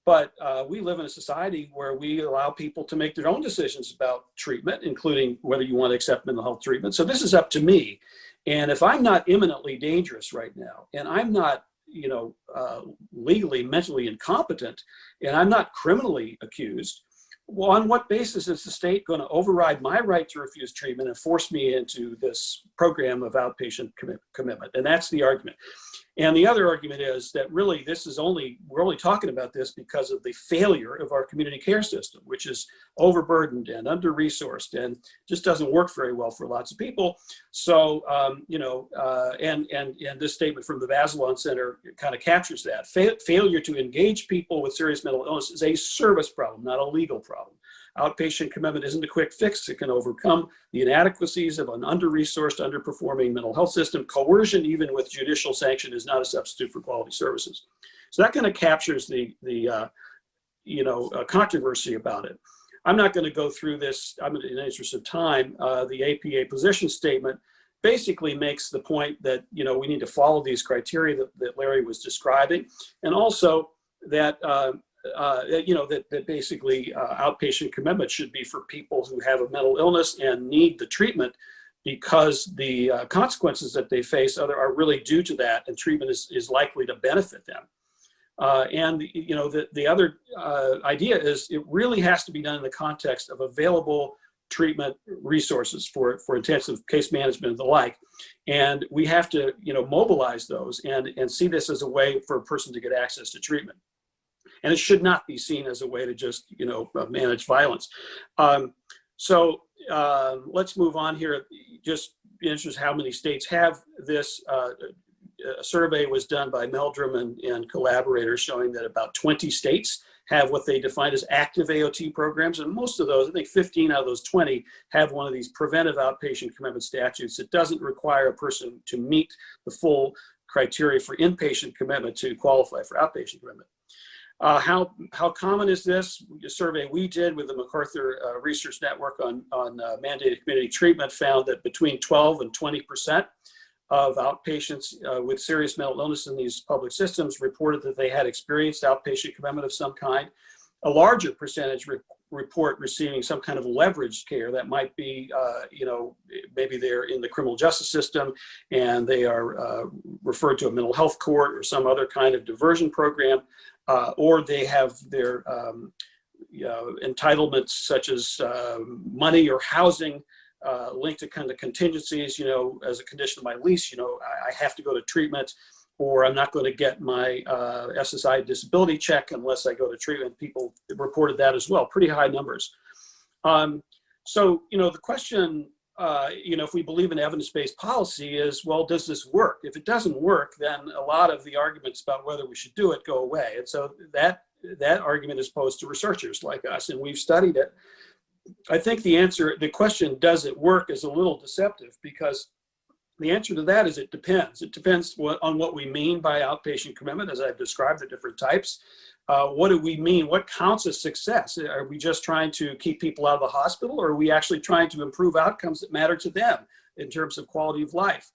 but we live in a society where we allow people to make their own decisions about treatment, including whether you want to accept mental health treatment. So this is up to me. And if I'm not imminently dangerous right now, and I'm not legally, mentally incompetent, and I'm not criminally accused, well, on what basis is the state going to override my right to refuse treatment and force me into this program of outpatient commitment? And that's the argument. And the other argument is that really we're only talking about this because of the failure of our community care system, which is overburdened and under-resourced and just doesn't work very well for lots of people. So, and this statement from the Bazelon Center kind of captures that. Failure to engage people with serious mental illness is a service problem, not a legal problem. Outpatient commitment isn't a quick fix. It can overcome the inadequacies of an under-resourced, underperforming mental health system. Coercion, even with judicial sanction, is not a substitute for quality services. So that kind of captures the controversy about it. I'm not going to go through this. In the interest of time. The APA position statement basically makes the point that we need to follow these criteria that Larry was describing, and also that that basically outpatient commitment should be for people who have a mental illness and need the treatment because the consequences that they face are really due to that, and treatment is likely to benefit them. And the other idea is it really has to be done in the context of available treatment resources for intensive case management and the like. And we have to mobilize those and see this as a way for a person to get access to treatment. And it should not be seen as a way to just, manage violence. So let's move on here. Just interested how many states have this. A survey was done by Meldrum and collaborators showing that about 20 states have what they define as active AOT programs. And most of those, I think 15 out of those 20, have one of these preventive outpatient commitment statutes that doesn't require a person to meet the full criteria for inpatient commitment to qualify for outpatient commitment. How common is this? A survey we did with the MacArthur Research Network on mandated community treatment found that between 12 and 20% of outpatients with serious mental illness in these public systems reported that they had experienced outpatient commitment of some kind. A larger percentage report receiving some kind of leveraged care that might be, maybe they're in the criminal justice system and they are referred to a mental health court or some other kind of diversion program. Or they have their entitlements such as money or housing linked to kind of contingencies, as a condition of my lease, I have to go to treatment, or I'm not going to get my SSI disability check unless I go to treatment. People reported that as well, pretty high numbers. So, the question, if we believe in evidence-based policy is, well, does this work? If it doesn't work, then a lot of the arguments about whether we should do it go away. And so that argument is posed to researchers like us, and we've studied it. I think the question, does it work, is a little deceptive, because the answer to that is it depends. It depends on what we mean by outpatient commitment, as I've described the different types. What do we mean? What counts as success? Are we just trying to keep people out of the hospital, or are we actually trying to improve outcomes that matter to them in terms of quality of life?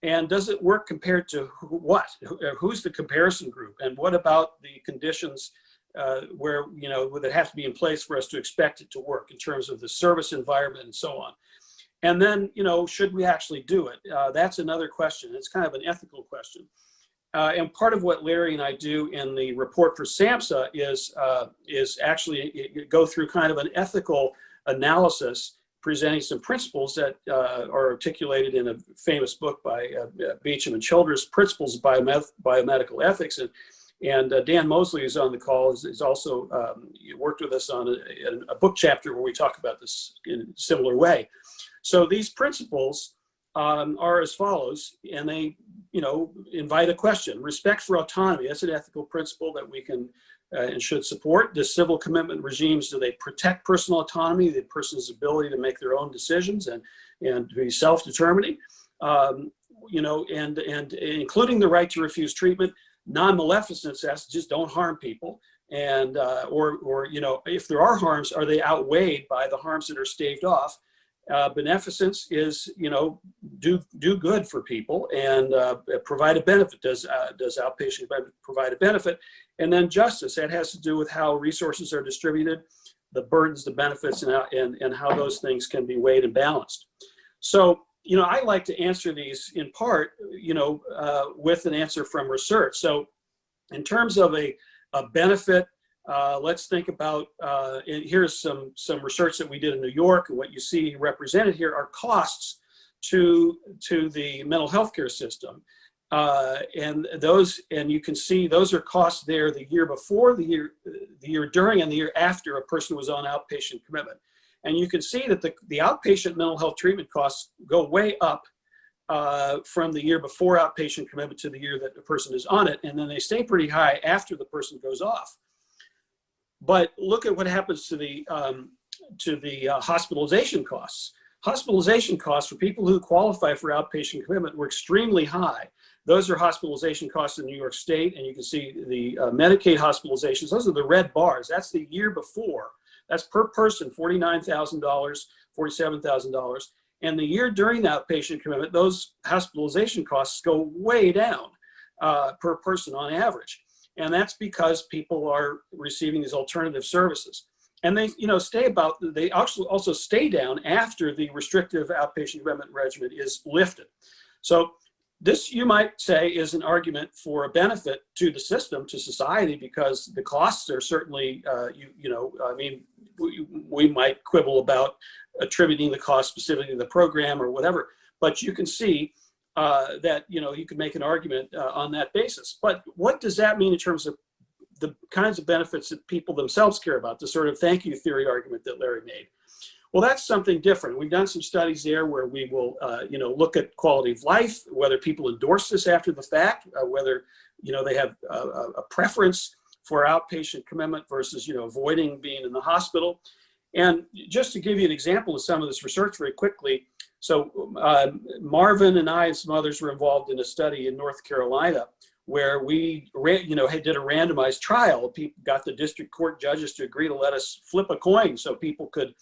And does it work compared to what? Who's the comparison group? And what about the conditions where, that have to be in place for us to expect it to work in terms of the service environment and so on? And then, should we actually do it? That's another question. It's kind of an ethical question. And part of what Larry and I do in the report for SAMHSA is actually go through kind of an ethical analysis, presenting some principles that are articulated in a famous book by Beecham and Childress, Principles of Biomedical Ethics. And Dan Mosley, who's on the call, is also worked with us on a book chapter where we talk about this in a similar way. So these principles are as follows, and they, invite a question. Respect for autonomy, that's an ethical principle that we can and should support. The civil commitment regimes, do they protect personal autonomy, the person's ability to make their own decisions and to be self-determining, and including the right to refuse treatment. Non-maleficence says just don't harm people. And, or if there are harms, are they outweighed by the harms that are staved off? Beneficence is, do good for people and provide a benefit. Does outpatient provide a benefit? And then justice, that has to do with how resources are distributed, the burdens, the benefits, and how those things can be weighed and balanced. So, I like to answer these in part, with an answer from research. So in terms of a benefit, let's think about, and here's some research that we did in New York, and what you see represented here are costs to the mental health care system. And you can see those are costs there the year before, the year during, and the year after a person was on outpatient commitment. And you can see that the outpatient mental health treatment costs go way up from the year before outpatient commitment to the year that the person is on it, and then they stay pretty high after the person goes off. But look at what happens to the hospitalization costs. Hospitalization costs for people who qualify for outpatient commitment were extremely high. Those are hospitalization costs in New York State, and you can see the Medicaid hospitalizations. Those are the red bars. That's the year before. That's per person, $49,000, $47,000. And the year during the outpatient commitment, those hospitalization costs go way down per person on average. And that's because people are receiving these alternative services. And they, they also stay down after the restrictive outpatient commitment regimen is lifted. So this, you might say, is an argument for a benefit to the system, to society, because the costs are certainly, we might quibble about attributing the cost specifically to the program or whatever, but you can see that, you could make an argument on that basis. But what does that mean in terms of the kinds of benefits that people themselves care about, the sort of thank you theory argument that Larry made? Well, that's something different. We've done some studies there where we will, look at quality of life, whether people endorse this after the fact, whether, they have a preference for outpatient commitment versus, avoiding being in the hospital. And just to give you an example of some of this research very quickly, so Marvin and I and some others were involved in a study in North Carolina where we did a randomized trial. People got the district court judges to agree to let us flip a coin so people could,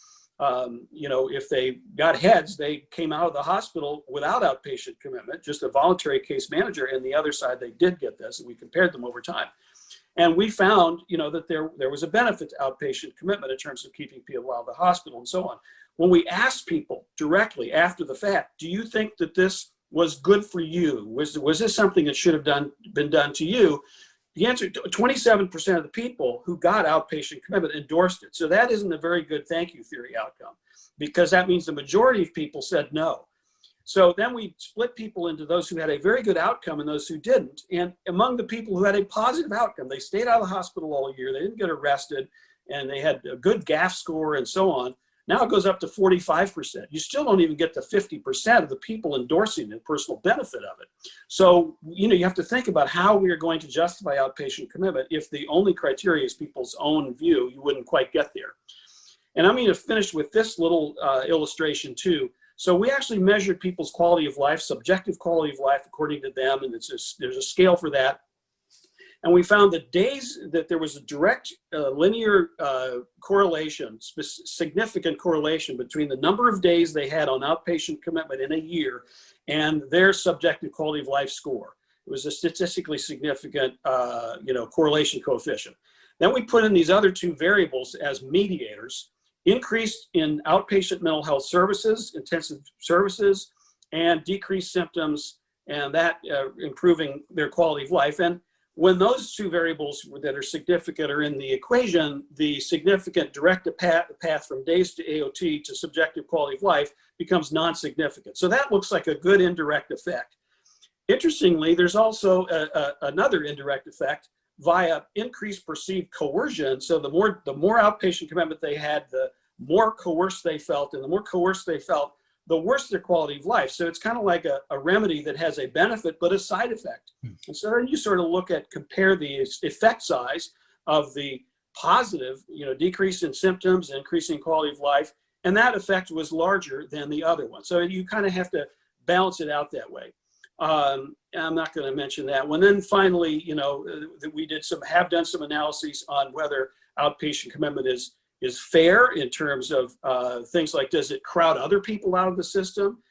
if they got heads, they came out of the hospital without outpatient commitment, just a voluntary case manager, and the other side, they did get this, and we compared them over time. And we found, that there was a benefit to outpatient commitment in terms of keeping people out of the hospital and so on. When we asked people directly after the fact, do you think that this was good for you? Was this something that should have been done to you? The answer, 27% of the people who got outpatient commitment endorsed it. So that isn't a very good thank you theory outcome, because that means the majority of people said no. So then we split people into those who had a very good outcome and those who didn't. And among the people who had a positive outcome, they stayed out of the hospital all year, they didn't get arrested, and they had a good GAF score and so on. Now it goes up to 45%. You still don't even get to 50% of the people endorsing the personal benefit of it. So, you have to think about how we are going to justify outpatient commitment. If the only criteria is people's own view, you wouldn't quite get there. And I'm going to finish with this little illustration too. So we actually measured people's quality of life, subjective quality of life according to them, and there's a scale for that. And we found that there was a direct linear correlation, significant correlation between the number of days they had on outpatient commitment in a year and their subjective quality of life score. It was a statistically significant, correlation coefficient. Then we put in these other two variables as mediators: increase in outpatient mental health services, intensive services, and decreased symptoms, and that improving their quality of life. And when those two variables that are significant are in the equation, the significant direct path from days to AOT to subjective quality of life becomes non-significant. So that looks like a good indirect effect. Interestingly, there's also another indirect effect via increased perceived coercion. So the more outpatient commitment they had, the more coerced they felt, and the more coerced they felt, the worse their quality of life. So it's kind of like a remedy that has a benefit but a side effect. And so then you sort of compare the effect size of the positive, decrease in symptoms, increasing quality of life, and that effect was larger than the other one. So you kind of have to balance it out that way. I'm not going to mention that one. Then finally, that we have done some analyses on whether outpatient commitment is fair in terms of things like, does it crowd other people out of the system?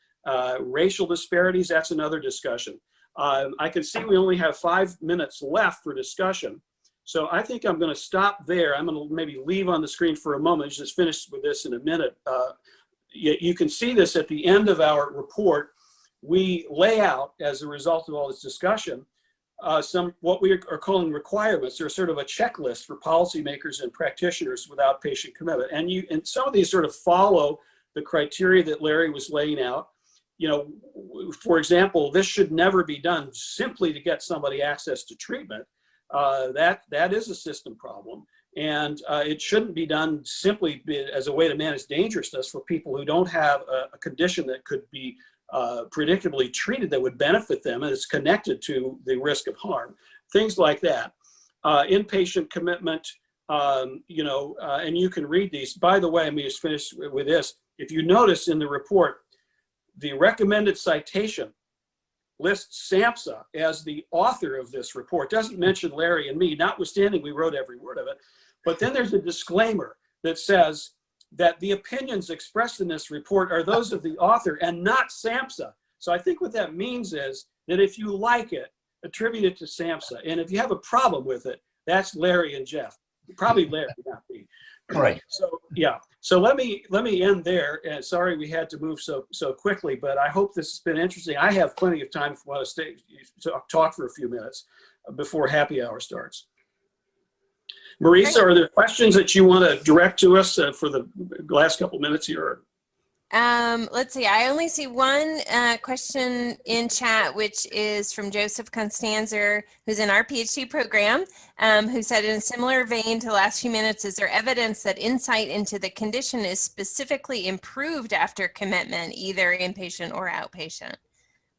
Racial disparities, that's another discussion. I can see we only have 5 minutes left for discussion. So I think I'm going to stop there. I'm going to maybe leave on the screen for a moment, just finish with this in a minute. You can see this at the end of our report. We lay out, as a result of all this discussion, what we are calling requirements. They're sort of a checklist for policymakers and practitioners with outpatient commitment. And some of these sort of follow the criteria that Larry was laying out. For example, this should never be done simply to get somebody access to treatment. That is a system problem. And it shouldn't be done simply as a way to manage dangerousness for people who don't have a condition that could be predictably treated that would benefit them, and it's connected to the risk of harm. Things like that. Inpatient commitment, and you can read these. By the way, let me just finish with this. If you notice in the report, the recommended citation lists SAMHSA as the author of this report. Doesn't mention Larry and me, notwithstanding we wrote every word of it. But then there's a disclaimer that says that the opinions expressed in this report are those of the author and not SAMHSA. So I think what that means is that if you like it, attribute it to SAMHSA. And if you have a problem with it, that's Larry and Jeff. Probably Larry, not me. Right. So yeah. So let me end there. And sorry we had to move so quickly, but I hope this has been interesting. I have plenty of time if you want to talk for a few minutes before happy hour starts. Marisa, are there questions that you want to direct to us for the last couple minutes here? Let's see. I only see one question in chat, which is from Joseph Constanzer, who's in our PhD program, who said, in a similar vein to the last few minutes, is there evidence that insight into the condition is specifically improved after commitment, either inpatient or outpatient?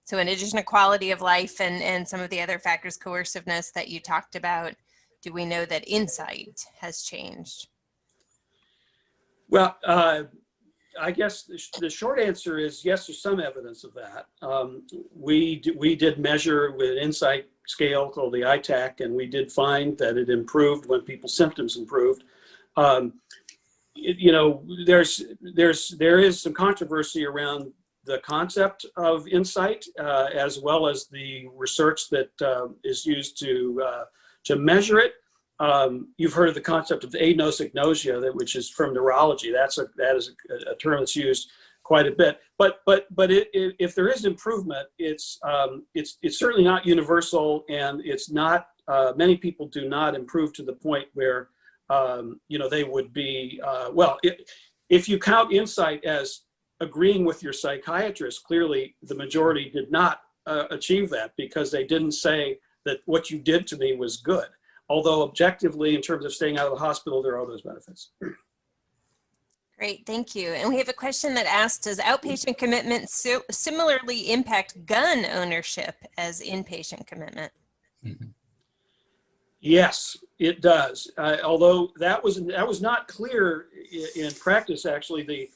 So in addition to quality of life and some of the other factors, coerciveness that you talked about, do we know that insight has changed? Well, I guess the short answer is yes, there's some evidence of that. We did measure with an insight scale called the ITAC, and we did find that it improved when people's symptoms improved. There is some controversy around the concept of insight, as well as the research that is used to measure it. You've heard of the concept of anosognosia, which is from neurology. That is a term that's used quite a bit. But if there is improvement, it's certainly not universal, and it's not. Many people do not improve to the point where they would be. If you count insight as agreeing with your psychiatrist, clearly the majority did not achieve that because they didn't say that what you did to me was good. Although objectively, in terms of staying out of the hospital, there are those benefits. Great, thank you. And we have a question that asks, does outpatient commitment similarly impact gun ownership as inpatient commitment? Mhm. Yes, it does. Although that was not clear in practice. Actually, the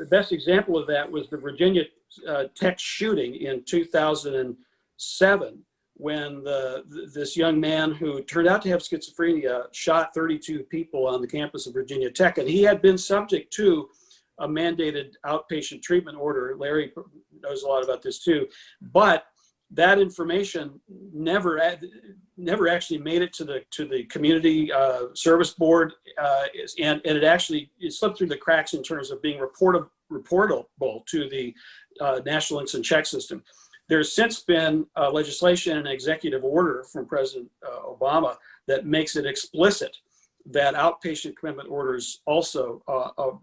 best example of that was the Virginia Tech shooting in 2007, when this young man who turned out to have schizophrenia shot 32 people on the campus of Virginia Tech, and he had been subject to a mandated outpatient treatment order. Larry knows a lot about this too, but that information never actually made it to the community service board, and it slipped through the cracks in terms of being reportable to the National Instant Check System. There's since been legislation and executive order from President Obama that makes it explicit that outpatient commitment orders also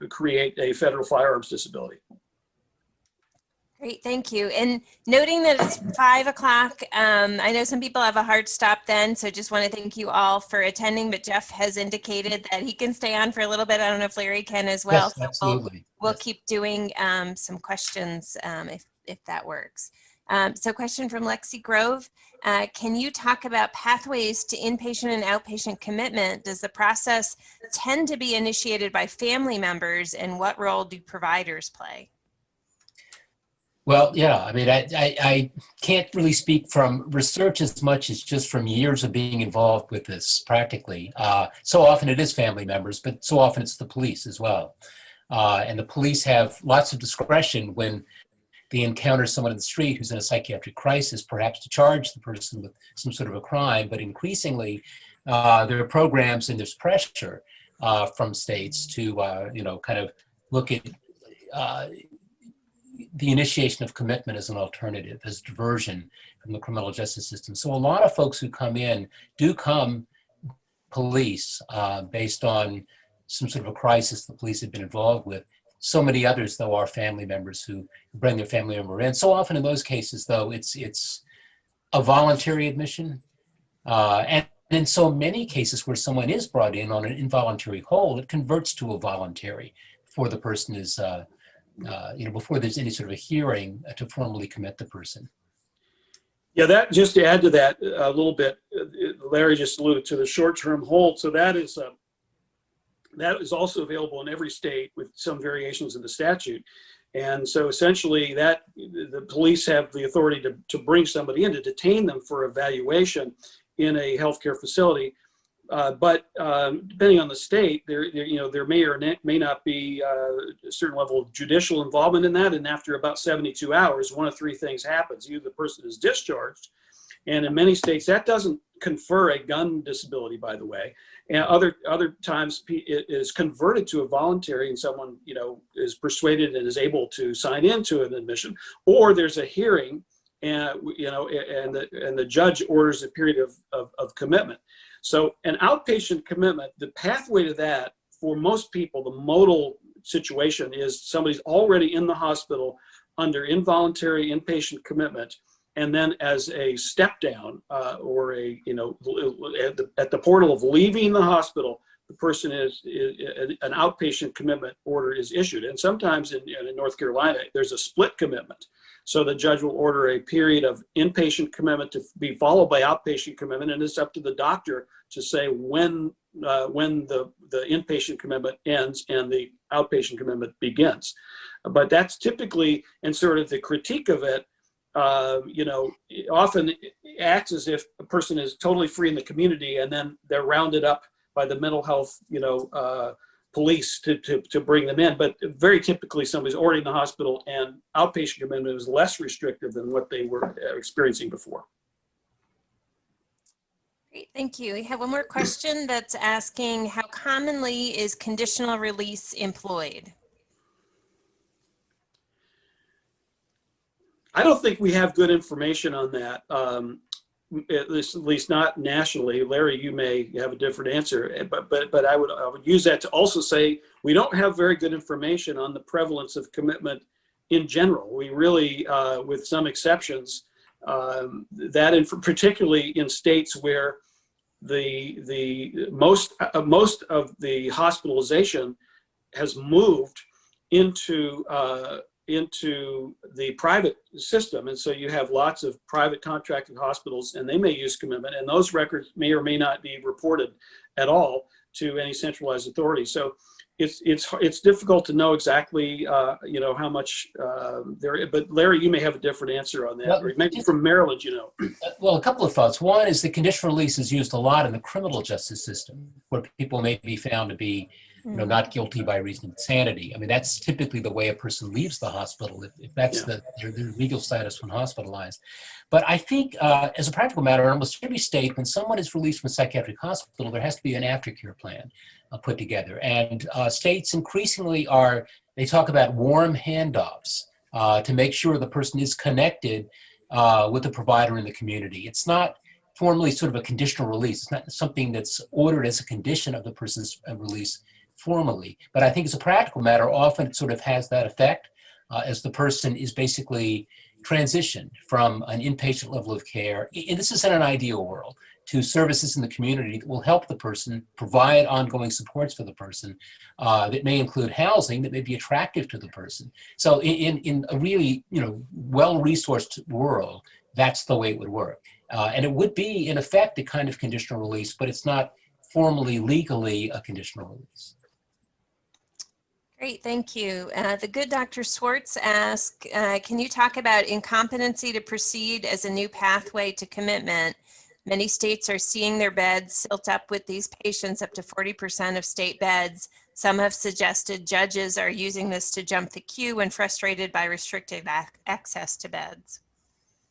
create a federal firearms disability. Great, thank you. And noting that it's 5 o'clock, I know some people have a hard stop then, so just want to thank you all for attending, but Jeff has indicated that he can stay on for a little bit. I don't know if Larry can as well. Yes, absolutely. We'll Yes. keep doing some questions if that works. So question from Lexi Grove. Can you talk about pathways to inpatient and outpatient commitment? Does the process tend to be initiated by family members, and what role do providers play? Well, yeah, I mean, I can't really speak from research as much as just from years of being involved with this practically. So often it is family members, but so often it's the police as well. And the police have lots of discretion when they encounter someone in the street who's in a psychiatric crisis, perhaps to charge the person with some sort of a crime, but increasingly there are programs and there's pressure from states to, kind of look at the initiation of commitment as an alternative, as diversion from the criminal justice system. So a lot of folks who come in do come police based on some sort of a crisis the police have been involved with. So many others, though, are family members who bring their family member in. So often in those cases, though, it's a voluntary admission. And in so many cases where someone is brought in on an involuntary hold, it converts to a voluntary before the person is before there's any sort of a hearing to formally commit the person. Yeah, that just to add to that a little bit, Larry just alluded to the short-term hold. So that is also available in every state with some variations in the statute. And so essentially that the police have the authority to bring somebody in, to detain them for evaluation in a healthcare facility. But depending on the state, there may or may not be a certain level of judicial involvement in that. And after about 72 hours, one of three things happens. Either the person is discharged, and in many states that doesn't confer a gun disability, by the way. And other times it is converted to a voluntary, and someone is persuaded and is able to sign into an admission, or there's a hearing, and the judge orders a period of commitment. So an outpatient commitment, the pathway to that for most people, the modal situation is somebody's already in the hospital under involuntary inpatient commitment, and then as a step down or at the portal of leaving the hospital, the person is an outpatient commitment order is issued. And sometimes in North Carolina, there's a split commitment. So the judge will order a period of inpatient commitment to be followed by outpatient commitment, and it's up to the doctor to say when the inpatient commitment ends and the outpatient commitment begins. But that's typically, and sort of the critique of it, often acts as if a person is totally free in the community, and then they're rounded up by the mental health, police to bring them in. But very typically somebody's already in the hospital, and outpatient commitment is less restrictive than what they were experiencing before. Great, thank you. We have one more question that's asking, how commonly is conditional release employed? I don't think we have good information on that. at least not nationally. Larry, you may have a different answer, but I would use that to also say we don't have very good information on the prevalence of commitment in general. We really, with some exceptions, particularly in states where the most of the hospitalization has moved into the private system, and so you have lots of private contracted hospitals, and they may use commitment, and those records may or may not be reported at all to any centralized authority. So it's difficult to know exactly how much there. But Larry, you may have a different answer on that, Well, or maybe from Maryland, Well, a couple of thoughts. One is the conditional release is used a lot in the criminal justice system, where people may be found to be not guilty by reason of insanity. I mean, that's typically the way a person leaves the hospital, if that's their legal status when hospitalized. But I think as a practical matter, in almost every state, when someone is released from a psychiatric hospital, there has to be an aftercare plan put together. And states increasingly they talk about warm handoffs to make sure the person is connected with the provider in the community. It's not formally sort of a conditional release. It's not something that's ordered as a condition of the person's release formally. But I think as a practical matter, often it sort of has that effect as the person is basically transitioned from an inpatient level of care, and this is in an ideal world, to services in the community that will help the person, provide ongoing supports for the person that may include housing that may be attractive to the person. So in a really well-resourced world, that's the way it would work. And it would be, in effect, a kind of conditional release, but it's not formally, legally a conditional release. Great, thank you. The good Dr. Swartz asked, can you talk about incompetency to proceed as a new pathway to commitment? Many states are seeing their beds filled up with these patients, up to 40% of state beds. Some have suggested judges are using this to jump the queue when frustrated by restricted access to beds.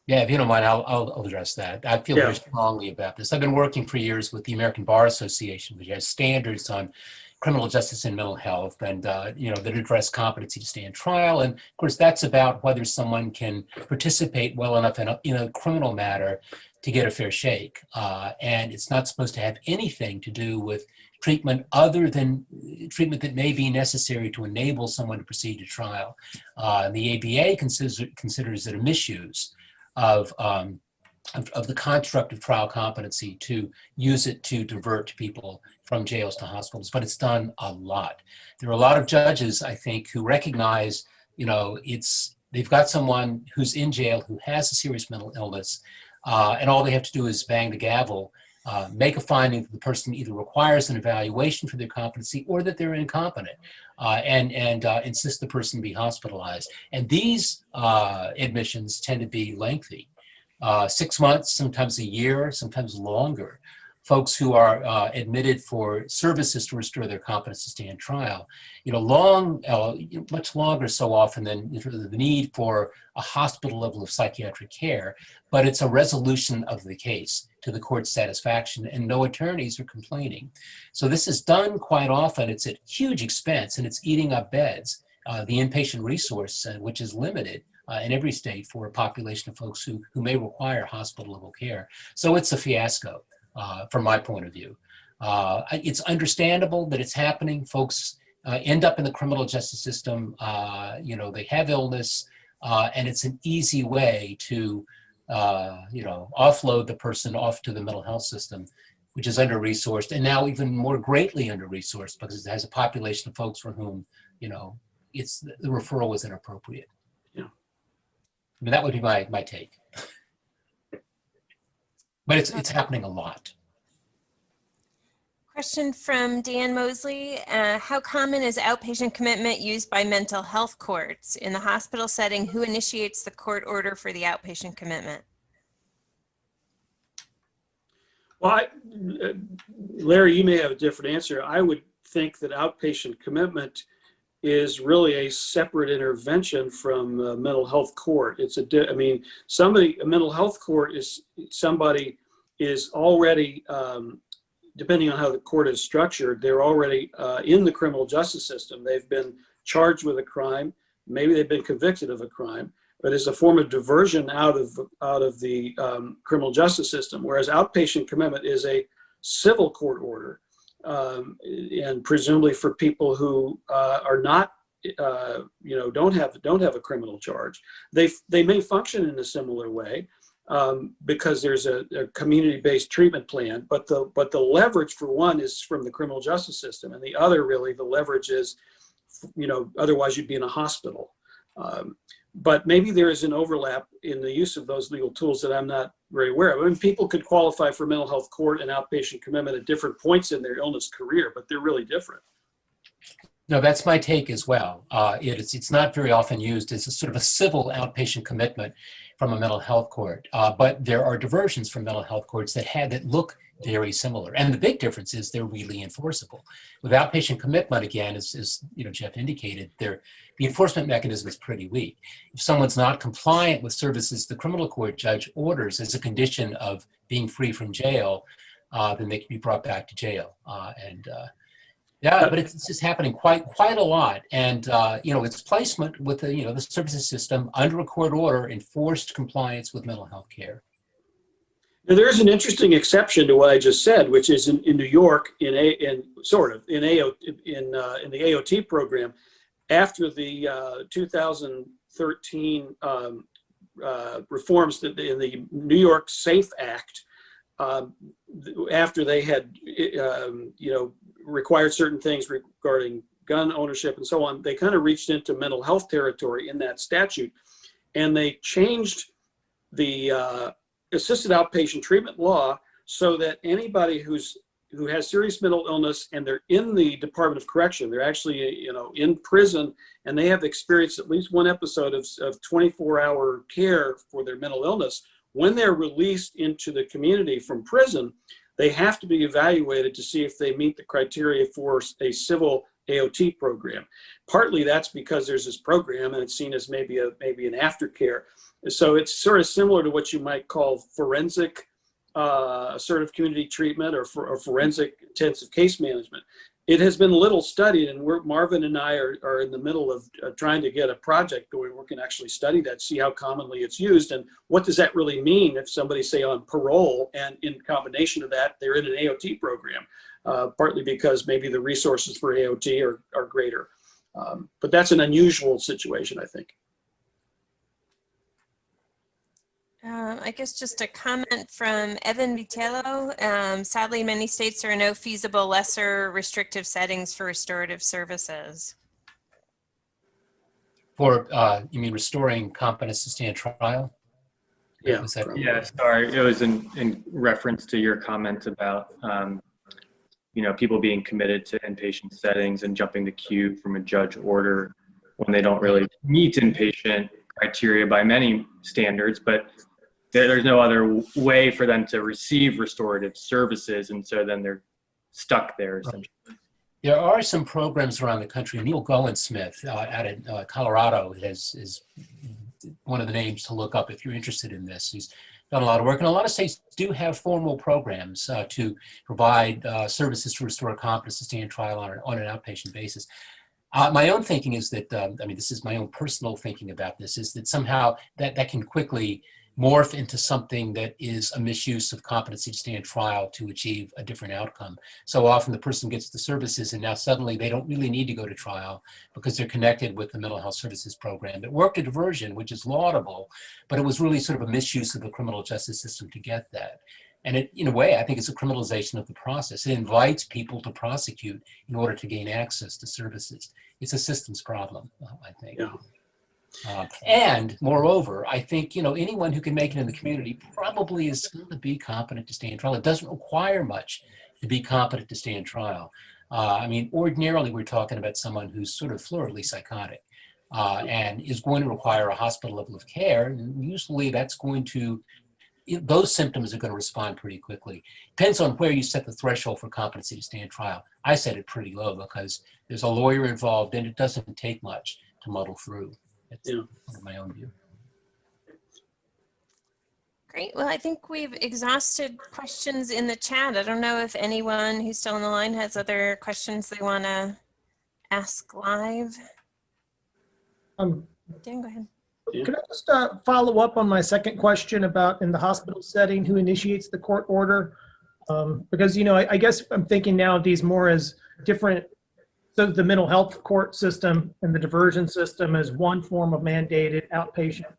Yeah, if you don't mind, I'll address that. I feel very strongly about this. I've been working for years with the American Bar Association, which has standards on criminal justice and mental health, and that address competency to stand trial. And of course, that's about whether someone can participate well enough in a criminal matter to get a fair shake. And it's not supposed to have anything to do with treatment other than treatment that may be necessary to enable someone to proceed to trial. The ABA considers it a misuse of the construct of trial competency to use it to divert people from jails to hospitals, but it's done a lot. There are a lot of judges, I think, who recognize, they've got someone who's in jail who has a serious mental illness, and all they have to do is bang the gavel, make a finding that the person either requires an evaluation for their competency or that they're incompetent, and insist the person be hospitalized. And these admissions tend to be lengthy. 6 months, sometimes a year, sometimes longer. Folks who are admitted for services to restore their competence to stand trial, much longer so often than the need for a hospital level of psychiatric care, but it's a resolution of the case to the court's satisfaction, and no attorneys are complaining. So this is done quite often. It's at huge expense, and it's eating up beds. The inpatient resource, which is limited in every state for a population of folks who may require hospital level care. So it's a fiasco from my point of view. It's understandable that it's happening. Folks end up in the criminal justice system, they have illness, and it's an easy way to, offload the person off to the mental health system, which is under-resourced, and now even more greatly under-resourced because it has a population of folks for whom, the referral was inappropriate. Yeah. I mean, that would be my take. But it's happening a lot. Question from Dan Mosley. How common is outpatient commitment used by mental health courts? In the hospital setting, who initiates the court order for the outpatient commitment? Well, Larry, you may have a different answer. I would think that outpatient commitment is really a separate intervention from a mental health court. A mental health court is somebody is already, depending on how the court is structured, they're already in the criminal justice system. They've been charged with a crime. Maybe they've been convicted of a crime. but is a form of diversion out of the criminal justice system, whereas outpatient commitment is a civil court order, and presumably for people who are not, don't have a criminal charge. They may function in a similar way because there's a community-based treatment plan, but the leverage for one is from the criminal justice system, and the other really the leverage is, otherwise you'd be in a hospital. But maybe there is an overlap in the use of those legal tools that I'm not very aware of. I mean, people could qualify for mental health court and outpatient commitment at different points in their illness career, but they're really different. No, that's my take as well. It's not very often used as a sort of a civil outpatient commitment from a mental health court, but there are diversions from mental health courts that look very similar. And the big difference is they're really enforceable. With outpatient commitment, again, as Jeff indicated, the enforcement mechanism is pretty weak. If someone's not compliant with services the criminal court judge orders as a condition of being free from jail, then they can be brought back to jail. Yeah, but it's just happening quite a lot, and its placement with the services system under a court order enforced compliance with mental health care. Now, there is an interesting exception to what I just said, which is in New York, in the AOT program, after the 2013 reforms in the New York SAFE Act. After they had, required certain things regarding gun ownership and so on, they kind of reached into mental health territory in that statute, and they changed the assisted outpatient treatment law so that anybody who has serious mental illness and they're in the Department of Correction, they're actually in prison, and they have experienced at least one episode of 24-hour care for their mental illness. When they're released into the community from prison, they have to be evaluated to see if they meet the criteria for a civil AOT program. Partly that's because there's this program and it's seen as maybe an aftercare. So it's sort of similar to what you might call forensic assertive community treatment or forensic intensive case management. It has been little studied, and Marvin and I are in the middle of trying to get a project going where we can actually study that, see how commonly it's used, and what does that really mean if somebody's, say, on parole, and in combination of that, they're in an AOT program, partly because maybe the resources for AOT are greater. But that's an unusual situation, I think. I guess just a comment from Evan Vitello. Sadly, many states there are no feasible lesser restrictive settings for restorative services. For, you mean restoring competence to stand trial? Yeah. Yeah, sorry. It was in reference to your comment about, people being committed to inpatient settings and jumping the queue from a judge order when they don't really meet inpatient criteria by many standards, but there's no other way for them to receive restorative services, and so then they're stuck there essentially. There are some programs around the country. Neil Goen-Smith out in Colorado is one of the names to look up if you're interested in this. He's done a lot of work, and a lot of states do have formal programs to provide services to restore competence to stand trial on an outpatient basis. My own thinking is that, this is my own personal thinking about this, is that somehow that can quickly morph into something that is a misuse of competency to stand trial to achieve a different outcome. So often the person gets the services and now suddenly they don't really need to go to trial because they're connected with the mental health services program. It worked a diversion, which is laudable, but it was really sort of a misuse of the criminal justice system to get that. And it, in a way, I think it's a criminalization of the process. It invites people to prosecute in order to gain access to services. It's a systems problem, I think. Yeah. And moreover, I think, anyone who can make it in the community probably is going to be competent to stand trial. It doesn't require much to be competent to stand trial. Ordinarily, we're talking about someone who's sort of floridly psychotic and is going to require a hospital level of care. And usually that's going to, those symptoms are going to respond pretty quickly. Depends on where you set the threshold for competency to stand trial. I set it pretty low because there's a lawyer involved and it doesn't take much to muddle through. That's my own view. Great. Well, I think we've exhausted questions in the chat. I don't know if anyone who's still on the line has other questions they want to ask live. Dan, go ahead. Yeah. Can I just follow up on my second question about in the hospital setting, who initiates the court order? Because, I guess I'm thinking now of these more as different, so the mental health court system and the diversion system as one form of mandated outpatient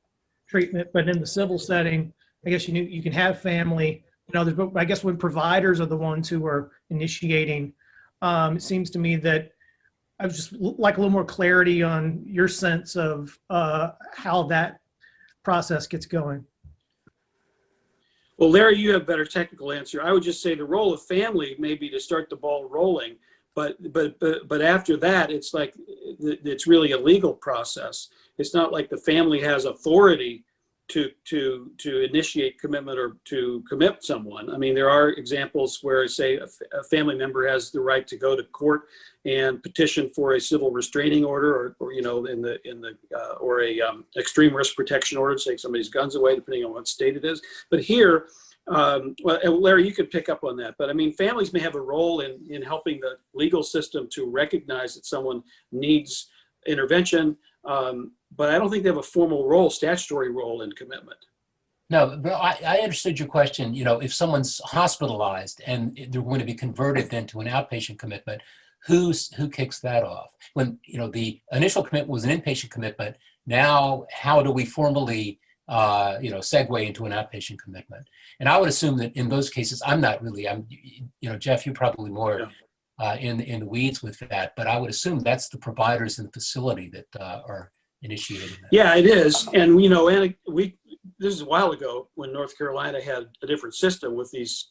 treatment, but in the civil setting, I guess you can have family and others, but I guess when providers are the ones who are initiating, it seems to me that I would just like a little more clarity on your sense of how that process gets going. Well, Larry, you have a better technical answer. I would just say the role of family may be to start the ball rolling, but after that, it's like it's really a legal process. It's not like the family has authority to initiate commitment or to commit someone. I mean, there are examples where, say, a family member has the right to go to court and petition for a civil restraining order, or or a extreme risk protection order to take somebody's guns away, depending on what state it is. But here, well, Larry, you could pick up on that. But I mean, families may have a role in helping the legal system to recognize that someone needs intervention. But I don't think they have a formal role, statutory role in commitment. No, but I understood your question. If someone's hospitalized and they're going to be converted then to an outpatient commitment, who kicks that off? When the initial commitment was an inpatient commitment, now how do we formally segue into an outpatient commitment? And I would assume that in those cases, I'm Jeff, you're probably more in the weeds with that, but I would assume that's the providers in the facility that are initiating that. Yeah, it is. And this is a while ago when North Carolina had a different system with these,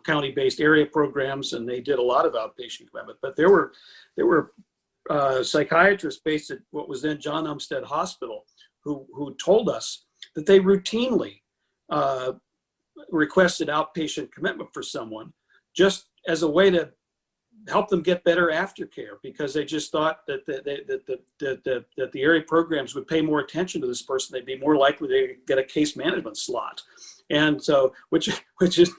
county-based area programs, and they did a lot of outpatient commitment. But there were psychiatrists based at what was then John Umstead Hospital who told us that they routinely requested outpatient commitment for someone just as a way to help them get better aftercare, because they just thought that the area programs would pay more attention to this person. They'd be more likely to get a case management slot. And so, which is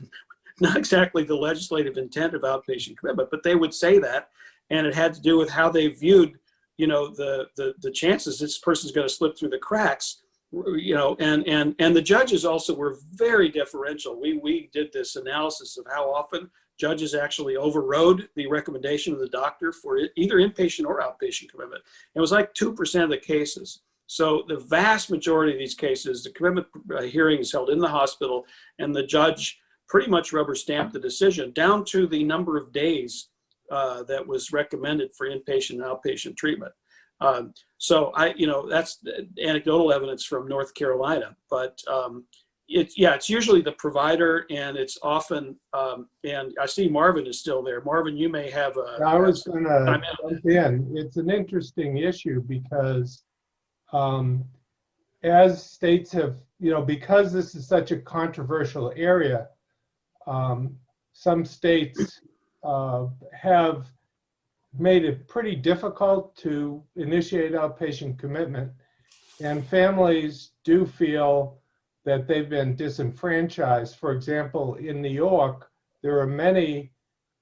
not exactly the legislative intent of outpatient commitment, but they would say that, and it had to do with how they viewed, the chances this person's going to slip through the cracks, and the judges also were very differential. We did this analysis of how often judges actually overrode the recommendation of the doctor for either inpatient or outpatient commitment. It was like 2% of the cases. So the vast majority of these cases, the commitment hearing is held in the hospital, and the judge pretty much rubber stamped the decision down to the number of days that was recommended for inpatient and outpatient treatment. So that's anecdotal evidence from North Carolina, but it's usually the provider, and it's often, and I see Marvin is still there. Marvin, you may have I was going to jump in. It's an interesting issue because as states have, because this is such a controversial area, some states have made it pretty difficult to initiate outpatient commitment, and families do feel that they've been disenfranchised. For example, in New York, there are many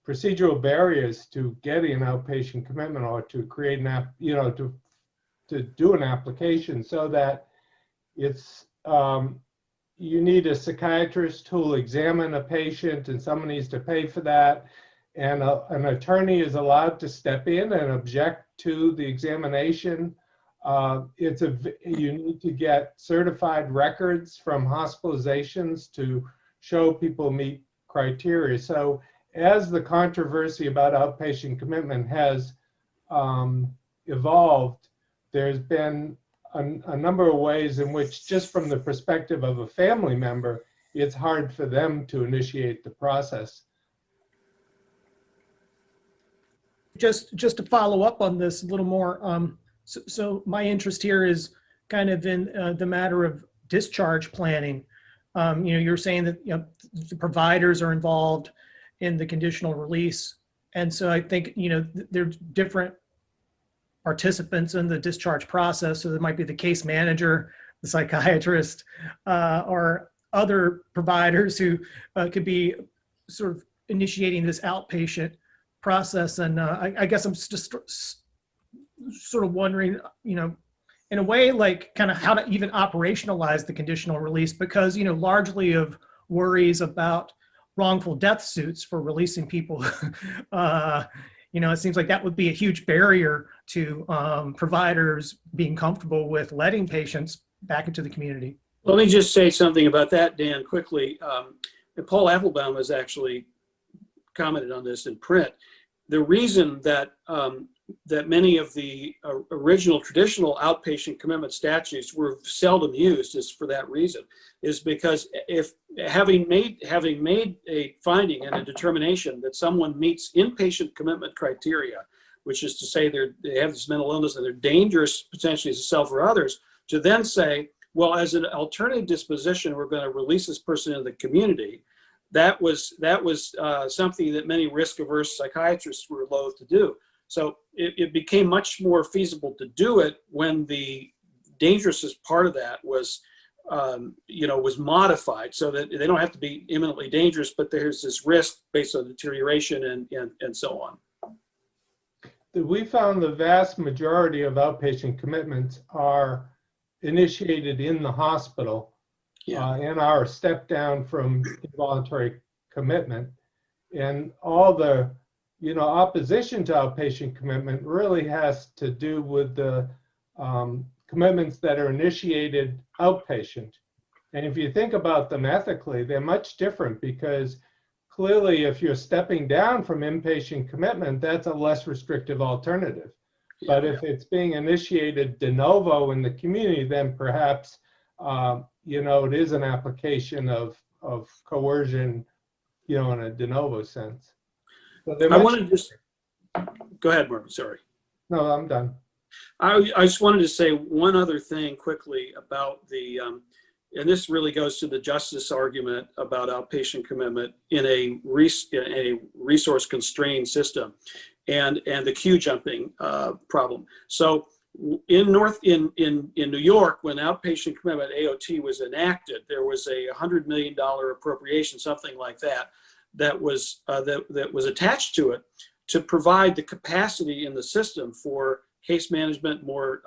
procedural barriers to getting an outpatient commitment or to create an app, to do an application, so that it's you need a psychiatrist who will examine a patient, and someone needs to pay for that, and an attorney is allowed to step in and object to the examination. You need to get certified records from hospitalizations to show people meet criteria. So as the controversy about outpatient commitment has evolved, there's been a number of ways in which, just from the perspective of a family member, it's hard for them to initiate the process. Just to follow up on this a little more, so my interest here is kind of in the matter of discharge planning. You're saying that the providers are involved in the conditional release, and so I think there's different participants in the discharge process. So there might be the case manager, the psychiatrist, or other providers who could be sort of initiating this outpatient process. And I guess I'm just sort of wondering, in a way, like kind of how to even operationalize the conditional release, because, largely of worries about wrongful death suits for releasing people, it seems like that would be a huge barrier to providers being comfortable with letting patients back into the community. Let me just say something about that, Dan, quickly. And Paul Applebaum has actually commented on this in print. The reason that that many of the original traditional outpatient commitment statutes were seldom used is for that reason, is because if having made a finding and a determination that someone meets inpatient commitment criteria, which is to say they have this mental illness and they're dangerous potentially to self or others, to then say, well, as an alternative disposition, we're going to release this person into the community. That was something that many risk-averse psychiatrists were loath to do. So it became much more feasible to do it when the dangerousness part of that was, was modified so that they don't have to be imminently dangerous, but there's this risk based on deterioration and so on. We found the vast majority of outpatient commitments are initiated in the hospital. And are a step down from involuntary commitment. And all the, opposition to outpatient commitment really has to do with the commitments that are initiated outpatient. And if you think about them ethically, they're much different, because clearly if you're stepping down from inpatient commitment, that's a less restrictive alternative. But if it's being initiated de novo in the community, then perhaps it is an application of coercion, in a de novo sense. So I want to just, go ahead, Marvin, sorry. No, I'm done. I just wanted to say one other thing quickly about the, and this really goes to the justice argument about outpatient commitment in a resource constrained system and the queue jumping problem. So in New York, when outpatient commitment AOT was enacted, there was a $100 million appropriation, something like that, that was attached to it to provide the capacity in the system for case management, more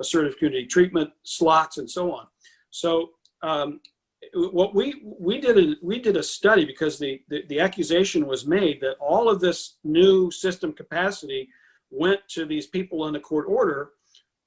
assertive community treatment slots, and so on. So what we did a study, because the accusation was made that all of this new system capacity went to these people on the court order,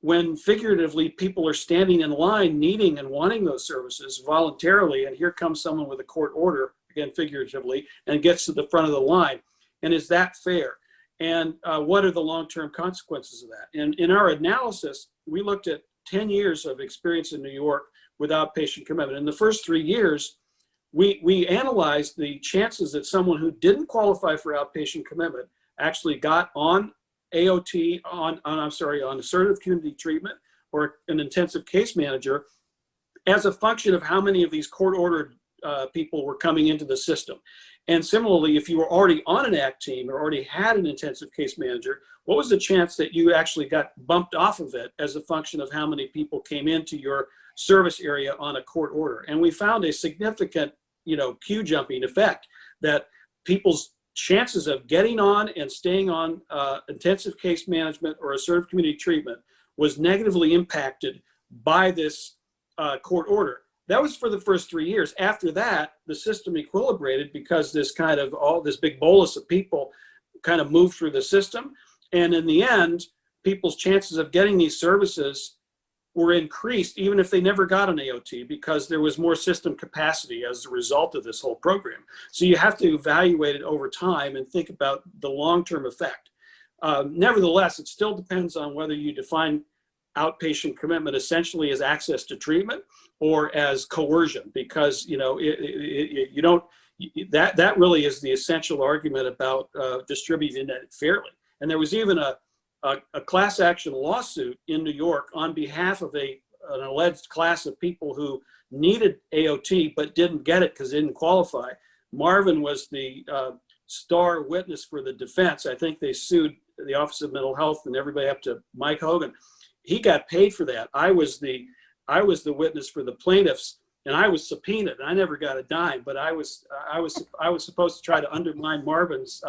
when figuratively people are standing in line needing and wanting those services voluntarily, and here comes someone with a court order, again figuratively, and gets to the front of the line. And is that fair? And what are the long-term consequences of that? And in our analysis, we looked at 10 years of experience in New York with outpatient commitment. In the first 3 years, we analyzed the chances that someone who didn't qualify for outpatient commitment actually got on AOT, on assertive community treatment or an intensive case manager, as a function of how many of these court-ordered people were coming into the system. And similarly, if you were already on an ACT team or already had an intensive case manager, what was the chance that you actually got bumped off of it as a function of how many people came into your service area on a court order? And we found a significant, queue jumping effect, that people's chances of getting on and staying on intensive case management or assertive community treatment was negatively impacted by this court order. That was for the first 3 years. After that, the system equilibrated, because this big bolus of people kind of moved through the system. And in the end, people's chances of getting these services were increased, even if they never got an AOT, because there was more system capacity as a result of this whole program. So you have to evaluate it over time and think about the long-term effect. Nevertheless, it still depends on whether you define outpatient commitment essentially as access to treatment or as coercion, because that really is the essential argument about distributing it fairly. And there was even a class action lawsuit in New York on behalf of an alleged class of people who needed AOT but didn't get it because they didn't qualify. Marvin was the star witness for the defense. I think they sued the Office of Mental Health and everybody up to Mike Hogan. He got paid for that. I was the witness for the plaintiffs, and I was subpoenaed. I never got a dime, but I was supposed to try to undermine Marvin's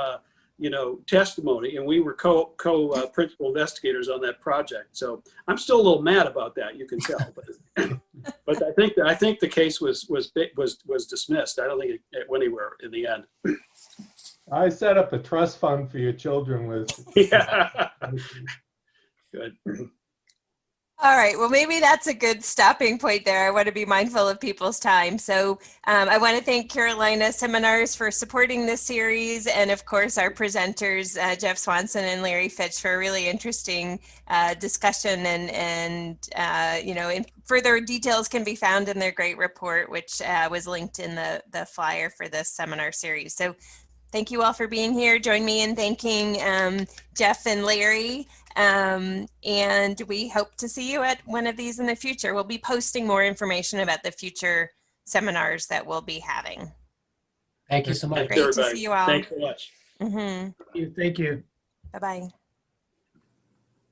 testimony, and we were principal investigators on that project. So I'm still a little mad about that. You can tell, but I think the case was dismissed. I don't think it went anywhere in the end. I set up a trust fund for your children with. Yeah. Good. All right. Well, maybe that's a good stopping point there. I want to be mindful of people's time. So I want to thank Carolina Seminars for supporting this series. And of course, our presenters, Jeff Swanson and Larry Fitch, for a really interesting discussion. And further details can be found in their great report, which was linked in the flyer for this seminar series. So thank you all for being here. Join me in thanking Jeff and Larry. And we hope to see you at one of these in the future. We'll be posting more information about the future seminars that we'll be having. Thank you so much. Great to see you all. Thanks so much. Mm-hmm. Thank you. Bye-bye.